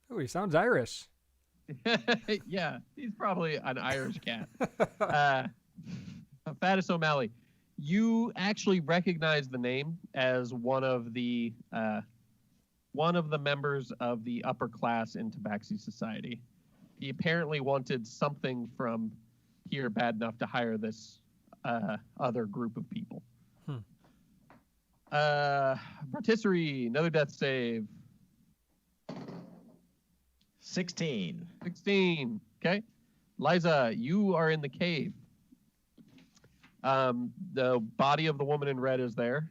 Oh, he sounds Irish. Yeah, he's probably an Irish cat. Hephatus O'Malley. You actually recognize the name as one of the members of the upper class in Tabaxi society. He apparently wanted something from here bad enough to hire this other group of people. Rotisserie, another death save. 16. 16. Okay. Liza, you are in the cave. The body of the woman in red is there.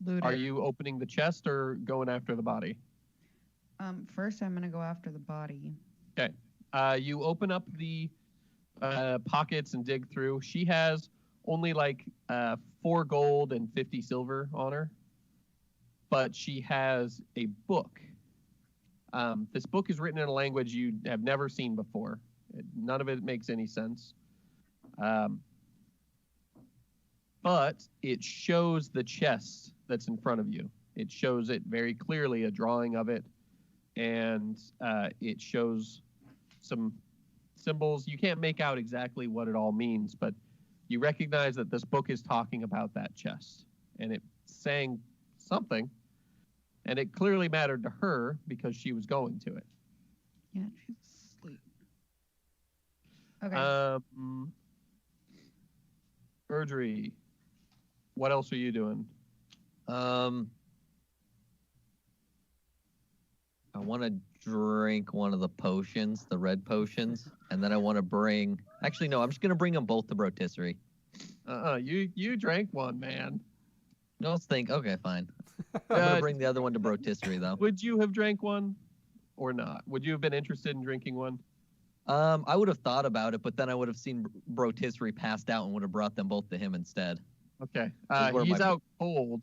Loot Are it. you opening the chest or going after the body? First, I'm gonna go after the body. Okay. You open up the pockets and dig through. She has only like 4 gold and 50 silver on her, but she has a book. This book is written in a language you have never seen before. None of it makes any sense. But it shows the chest that's in front of you. It shows it very clearly, a drawing of it, and it shows some symbols. You can't make out exactly what it all means, but you recognize that this book is talking about that chest, and it's saying something, and it clearly mattered to her because she was going to it. Yeah, she's asleep. Okay. Surgery. What else are you doing? I want to drink one of the potions, the red potions, and then I want to bring. Actually, no, I'm just gonna bring them both to Rotisserie. You drank one, man. No, think. Okay, fine. I'm gonna bring the other one to Rotisserie though. Would you have drank one, or not? Would you have been interested in drinking one? I would have thought about it, but then I would have seen Rotisserie passed out and would have brought them both to him instead. Okay. Where He's my- out cold.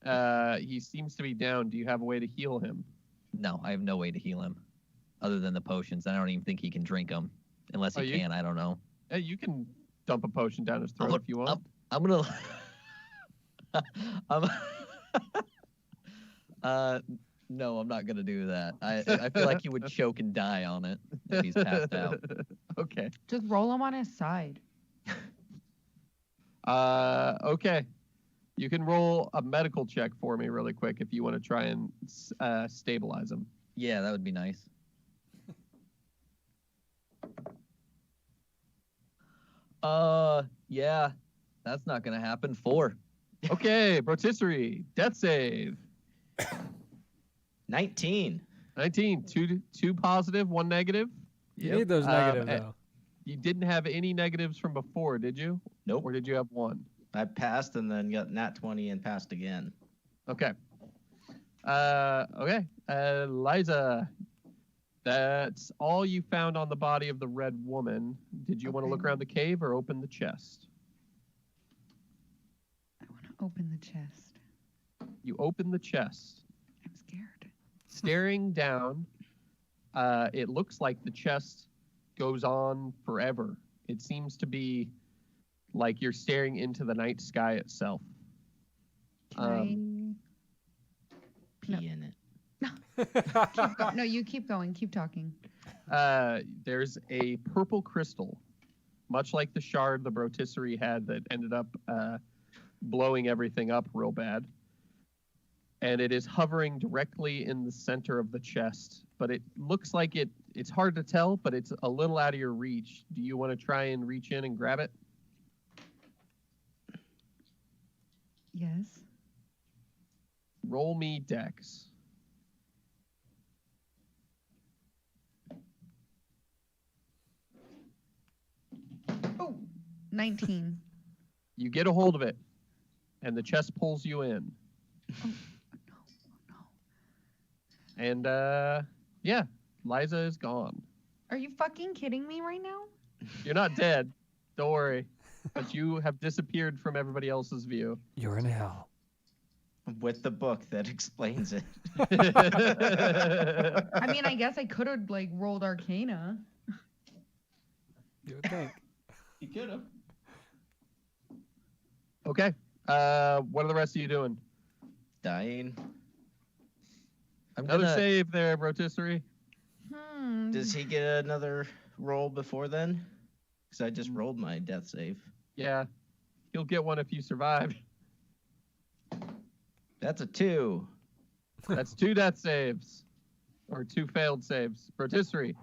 He seems to be down. Do you have a way to heal him? No, I have no way to heal him, other than the potions. I don't even think he can drink them, unless he Oh, you- can. I don't know. Hey, you can dump a potion down his throat I'm- if you want. I'm gonna. I'm. No, I'm not gonna do that. I feel like he would choke and die on it if he's passed out. Okay. Just roll him on his side. Okay. You can roll a medical check for me really quick if you want to try and stabilize him. Yeah, that would be nice. Yeah, that's not gonna happen. 4. Okay, rotisserie, death save. 19. 19, two positive, 1 negative. You need those negatives, though. You didn't have any negatives from before, did you? Nope. Or did you have 1? I passed and then got nat 20 and passed again. Okay. Okay. Liza, that's all you found on the body of the red woman. Did you want to look Okay. around the cave or open the chest? I want to open the chest. You open the chest. I'm scared. Staring down, it looks like the chest goes on forever. It seems to be like you're staring into the night sky itself. Can Pee No. in it. no, you keep going. Keep talking. There's a purple crystal, much like the shard the Brotisserie had that ended up blowing everything up real bad. And it is hovering directly in the center of the chest. But it looks like it's hard to tell, but it's a little out of your reach. Do you want to try and reach in and grab it? Yes. Roll me dex. Oh, 19. You get a hold of it, and the chest pulls you in. No. And yeah, Liza is gone. Are you fucking kidding me right now? You're not dead. Don't worry. But you have disappeared from everybody else's view. You're in hell. With the book that explains it. I mean, I guess I could have like rolled Arcana. You would think. You could have. Okay. What are the rest of you doing? Dying. I'm Another gonna. save there, Brotisserie. Does he get another roll before then? Because I just rolled my death save. Yeah. You'll get one if you survive. That's a 2. That's 2 death saves. Or 2 failed saves. Brotisserie,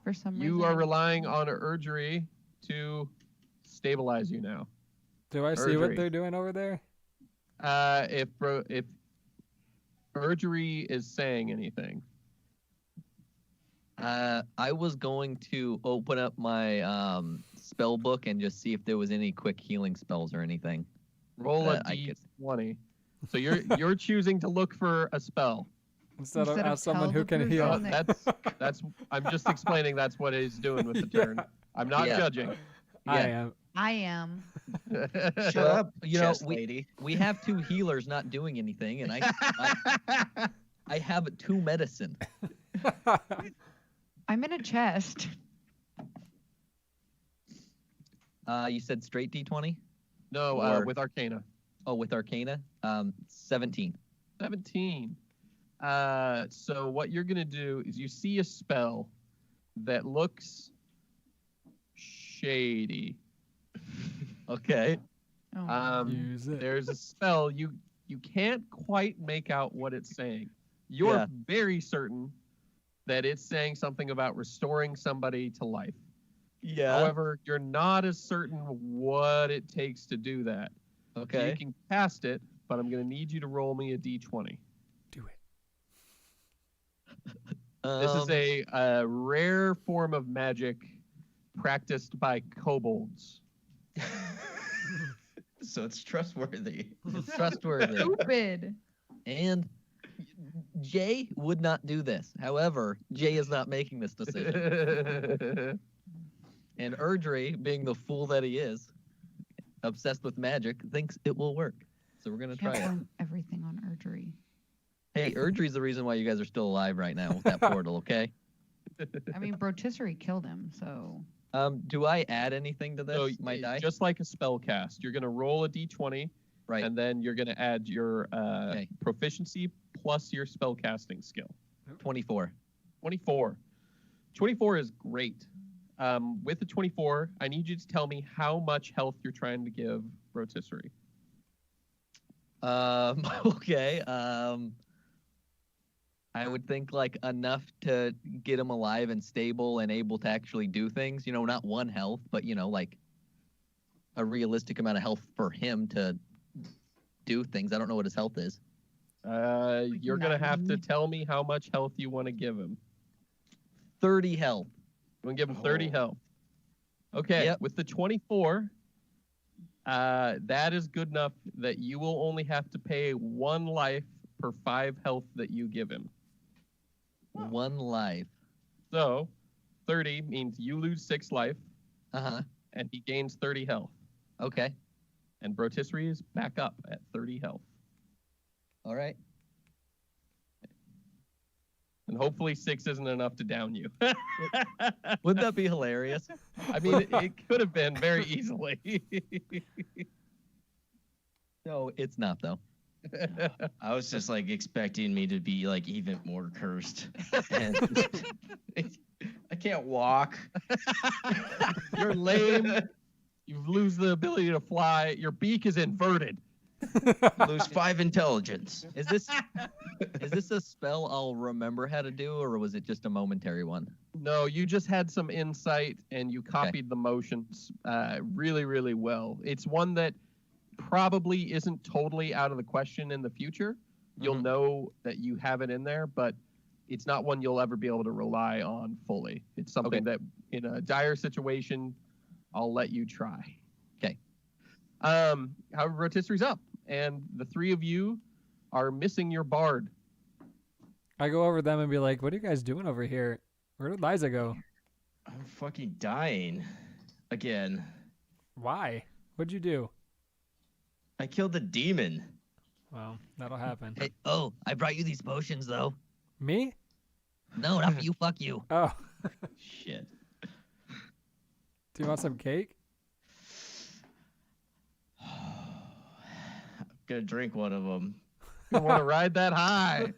For some reason. you are relying on Urgery to stabilize you now. Do I see what Urgery. they're doing over there? If Urgery is saying anything. I was going to open up my spell book and just see if there was any quick healing spells or anything. Roll a That I could- d20. So you're choosing to look for a spell. Instead of Instead of as someone tell who the can person heal. that- That's I'm just explaining that's what he's doing with the Yeah. turn. I'm not Yeah. judging. I Yeah. am. I am. Shut Well, up, you know, chest lady. We have 2 healers not doing anything, and I have 2 medicine. I'm in a chest. You said straight D20? No, Or- with Arcana. Oh, with Arcana? 17. 17. So what you're gonna do is you see a spell that looks shady. Okay. Oh. Use it. There's a spell you can't quite make out what it's saying. You're Yeah. very certain that it's saying something about restoring somebody to life. Yeah. However, you're not as certain what it takes to do that. Okay. You can cast it, but I'm going to need you to roll me a d20. Do it. This is a rare form of magic practiced by kobolds. So it's trustworthy. It's trustworthy. Stupid. And Jay would not do this. However, Jay is not making this decision. And Erdry, being the fool that he is, obsessed with magic, thinks it will work. so we're gonna Can't try it. blame everything on Erdry. Hey, Erdry's the reason why you guys are still alive right now with that portal, okay? I mean, Brotisserie killed him, so Do I add anything to this? So My die? just like a spell cast, you're gonna roll a d20, Right. and then you're gonna add your Okay. proficiency plus your spell casting skill. 24. 24. 24 is great. With the 24, I need you to tell me how much health you're trying to give Rotisserie. Okay. I would think like enough to get him alive and stable and able to actually do things. You know, not one health, but you know, like a realistic amount of health for him to do things. I don't know what his health is. You're gonna have to 90. tell me how much health you want to give him. 30 health. You want to give him 30 Oh. health. Okay, Yep. with the 24, that is good enough that you will only have to pay 1 life per 5 health that you give him. 1 life. So 30 means you lose 6 life Uh-huh. and he gains 30 health. Okay. And Brotisserie is back up at 30 health. All right. And hopefully 6 isn't enough to down you. Wouldn't that be hilarious? I mean, it could have been very easily. No, it's not though. I was just like expecting me to be like even more cursed. And I can't walk. You're lame. You lose the ability to fly. Your beak is inverted. Lose 5 intelligence. Is this a spell I'll remember how to do, or was it just a momentary one? No, you just had some insight and you copied the motions really, really well. It's one that probably isn't totally out of the question in the future. You'll Mhm. know that you have it in there, but it's not one you'll ever be able to rely on fully. It's something that in a dire situation, I'll let you try. Okay. However, Rotisserie's up, and the 3 of you are missing your bard. I go over them and be like, "What are you guys doing over here? Where did Liza go? I'm fucking dying again. Why? What'd you do?" I killed the demon. Well, that'll happen. Hey, oh, I brought you these potions though. Me? No, not for you. Fuck you. Oh, Shit. do you want some cake? I'm gonna drink one of them. You want to ride that high?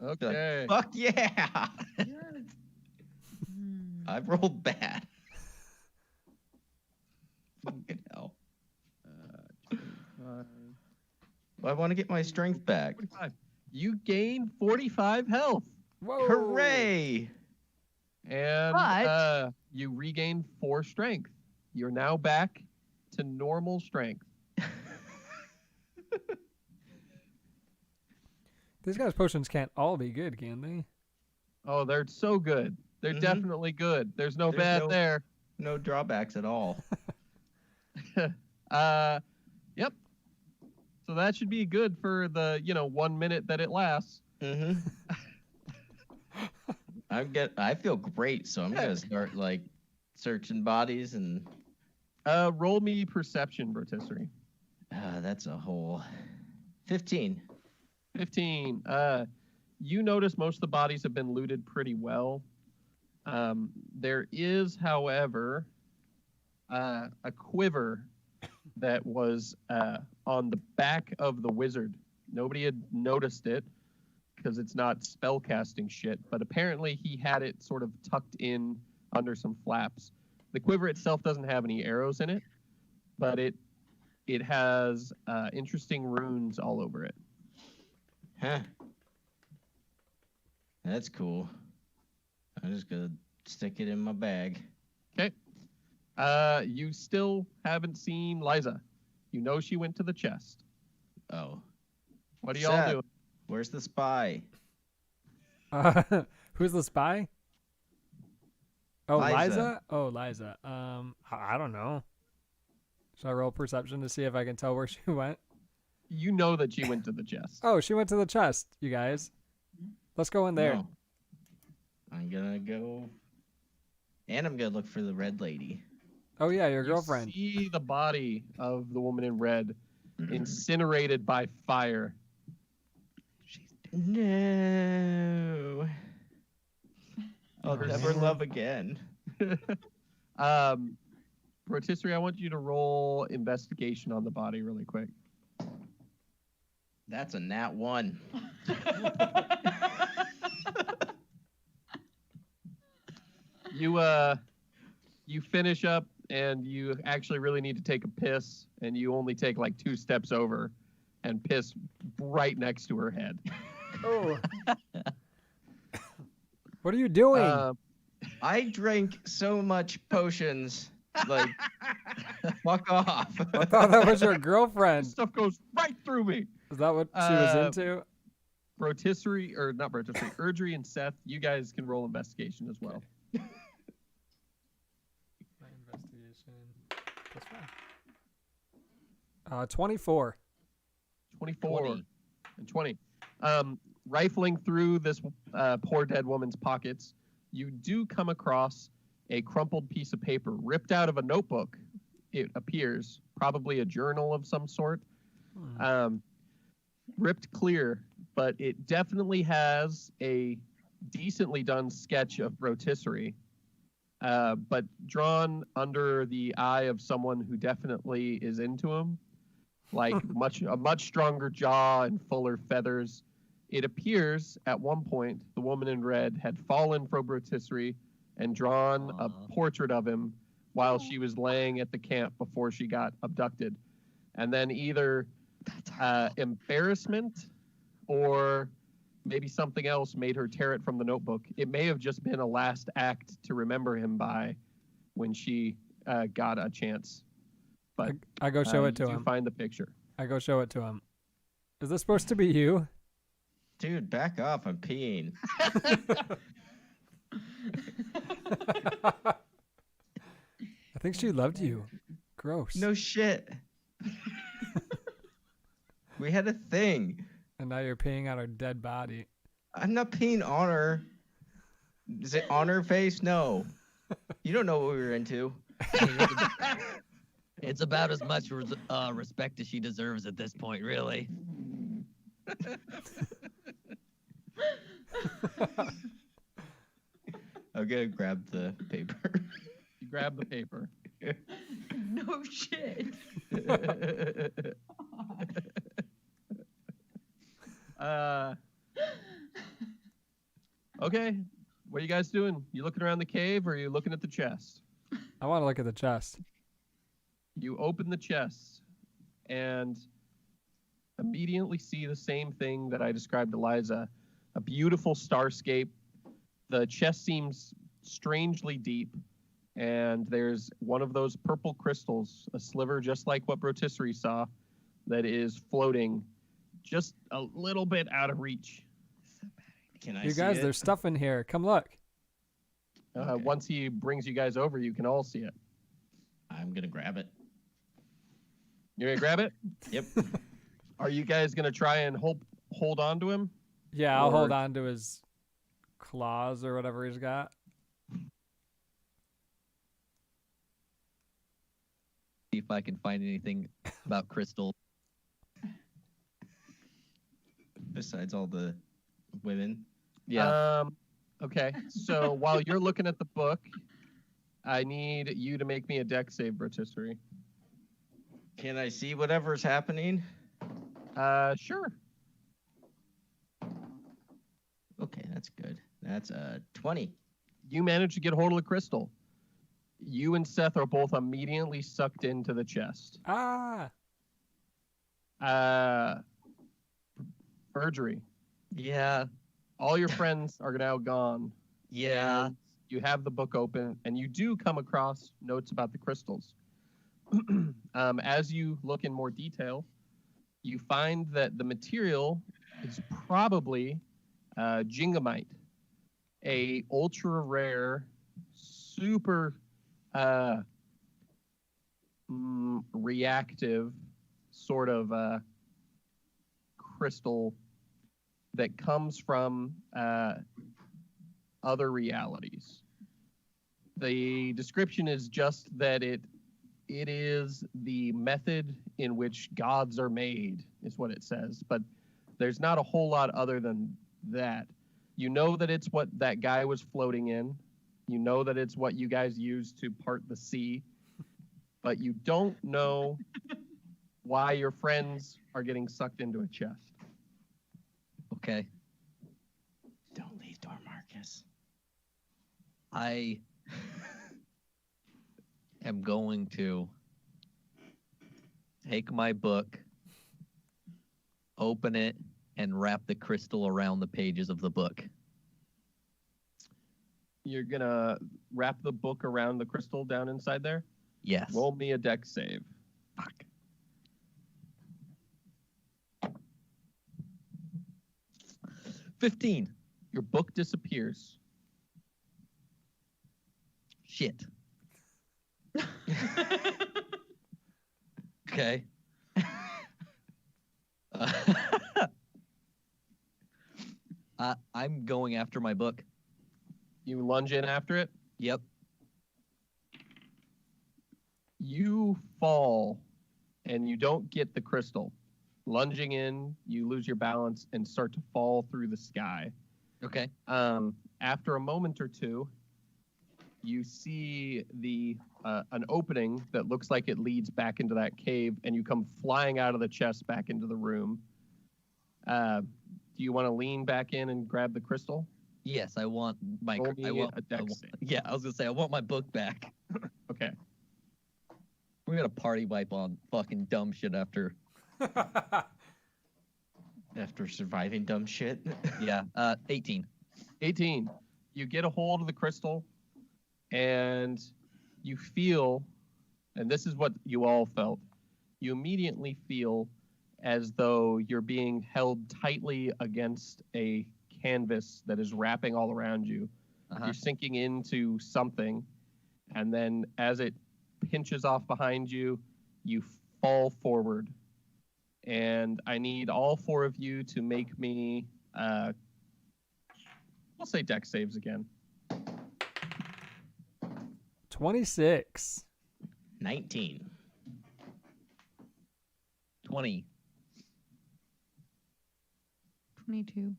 Okay. Fuck yeah! Hmm. I rolled bad. Fucking hell. I want to get my strength back. 45. You gain 45 health, Whoa! Hooray! and But- you regain 4 strength. You're now back to normal strength. These guys' potions can't all be good, can they? Oh, they're so good. They're Mhm. definitely good. There's no There's bad no- there. No drawbacks at all. Yep. So that should be good for the 1 minute that it lasts. Mm-hmm. I feel great, so I'm gonna start like searching bodies and Roll me perception, Rotisserie. that's a whole 15. 15. You notice most of the bodies have been looted pretty well. There is, however, a quiver that was on the back of the wizard. Nobody had noticed it because it's not spellcasting shit, but apparently he had it sort of tucked in under some flaps. The quiver itself doesn't have any arrows in it, but it has interesting runes all over it. Huh. That's cool. I'm just gonna stick it in my bag. Okay. You still haven't seen Liza. You know she went to the chest. Oh. What do y'all Seth, do? Where's the spy? Who's the spy? Oh, Liza. Liza? Oh, Liza. I don't know. Should I roll perception to see if I can tell where she went? You know that she went to the chest. Oh, she went to the chest, you guys. Let's go in there. No. I'm gonna go, and I'm gonna look for the red lady. Oh yeah, your You girlfriend. see the body of the woman in red. incinerated by fire. No. I'll Oh, never man. love again. Rotisserie, I want you to roll investigation on the body really quick. That's a nat 1. You finish up and you actually really need to take a piss, and you only take like 2 steps over and piss right next to her head. Oh. What are you doing? I drank so much potions. Like, fuck off. I thought that was your This girlfriend. stuff goes right through me. Is that what she was Uh, into? Rotisserie, or not rotisserie, Erdry and Seth, you guys can roll investigation as well. My investigation. Plus 24. 24 20. and 20. Rifling through this poor dead woman's pockets, you do come across a crumpled piece of paper ripped out of a notebook. It appears probably a journal of some sort, ripped clear, but it definitely has a decently done sketch of rotisserie, but drawn under the eye of someone who definitely is into him, like a much stronger jaw and fuller feathers. It appears at one point the woman in red had fallen for rotisserie and drawn a portrait of him while she was laying at the camp before she got abducted. And then either embarrassment or maybe something else made her tear it from the notebook. It may have just been a last act to remember him by when she got a chance. But I go show it to you do him. find the picture. I go show it to him. Is this supposed to be you? Dude, back off. I'm peeing. I think she loved you. Gross. No shit. We had a thing. And now you're peeing on her dead body. I'm not peeing on her. Is it on her face? No. You don't know what we were into. It's about as much respect as she deserves at this point, really. I'm gonna grab the paper. You grab the paper. No shit. Okay, what are you guys doing? You looking around the cave, or are you looking at the chest? I want to look at the chest. You open the chest and immediately see the same thing that I described to Liza, a beautiful starscape. The chest seems strangely deep, and there's one of those purple crystals, a sliver just like what Rotisserie saw, that is floating just a little bit out of reach. Can I You see guys, it? there's stuff in here. Come look. Okay. Once he brings you guys over, you can all see it. I'm gonna grab it. You're gonna grab it? Yep. Are you guys gonna try and hold on to him? Yeah, I'll hold Or- on to his claws or whatever he's got. See if I can find anything about crystal. Besides all the women. Yeah. Okay. So while you're looking at the book, I need you to make me a deck save, Rotisserie. Can I see whatever's happening? Sure. Okay, that's good. That's 20. You manage to get hold of the crystal. You and Seth are both immediately sucked into the chest. Ah! Perjury. Yeah. All your friends are now gone. Yeah. And you have the book open, and you do come across notes about the crystals. As you look in more detail, you find that the material is probably gingamite, a ultra rare, super reactive sort of crystal that comes from other realities. The description is just that it It is the method in which gods are made, is what it says. But there's not a whole lot other than that. You know that it's what that guy was floating in. You know that it's what you guys used to part the sea. But you don't know why your friends are getting sucked into a chest. Okay. Don't leave door, Marcus. I am going to take my book, open it, and wrap the crystal around the pages of the book. You're going to wrap the book around the crystal down inside there? Yes. Roll me a dex save. Fuck. $15. Your book disappears. Shit. Okay. I'm going after my book. You lunge in after it. Yep. You fall and you don't get the crystal. Lunging in, you lose your balance and start to fall through the sky. Okay. After a moment or two, you see an opening that looks like it leads back into that cave, and you come flying out of the chest back into the room. Do you want to lean back in and grab the crystal? Yes, I want my. Roll me I want, a dex save. yeah, I was gonna say I want my book back. Okay. We're gonna party wipe on fucking dumb shit after. After surviving dumb shit. Yeah. 18. 18. You get a hold of the crystal, and you feel, and this is what you all felt, you immediately feel as though you're being held tightly against a canvas that is wrapping all around you. Uh-huh. You're sinking into something, and then as it pinches off behind you, you fall forward. And I need all four of you to make me, we'll say dex saves again. 26. 19. 20. 22.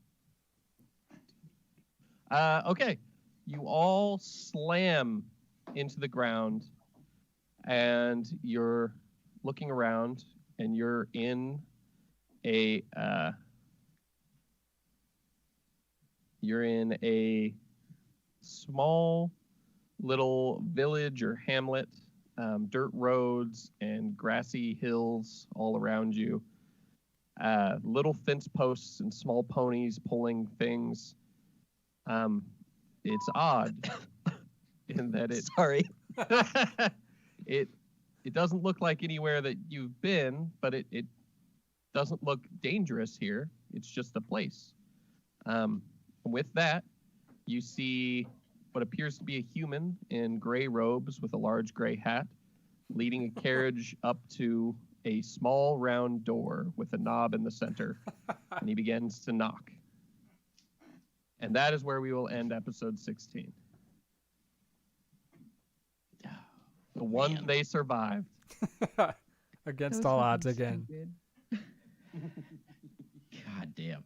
Okay. You all slam into the ground, and you're looking around, and you're in a small little village or hamlet, dirt roads and grassy hills all around you. Little fence posts and small ponies pulling things. It's odd in that it Sorry. it doesn't look like anywhere that you've been, but it doesn't look dangerous here. It's just a place. With that, you see what appears to be a human in gray robes with a large gray hat, leading a carriage up to a small round door with a knob in the center, and he begins to knock. And that is where we will end episode 16. The one Man. they survived. Against That was all odds fucking again. stupid. God damn.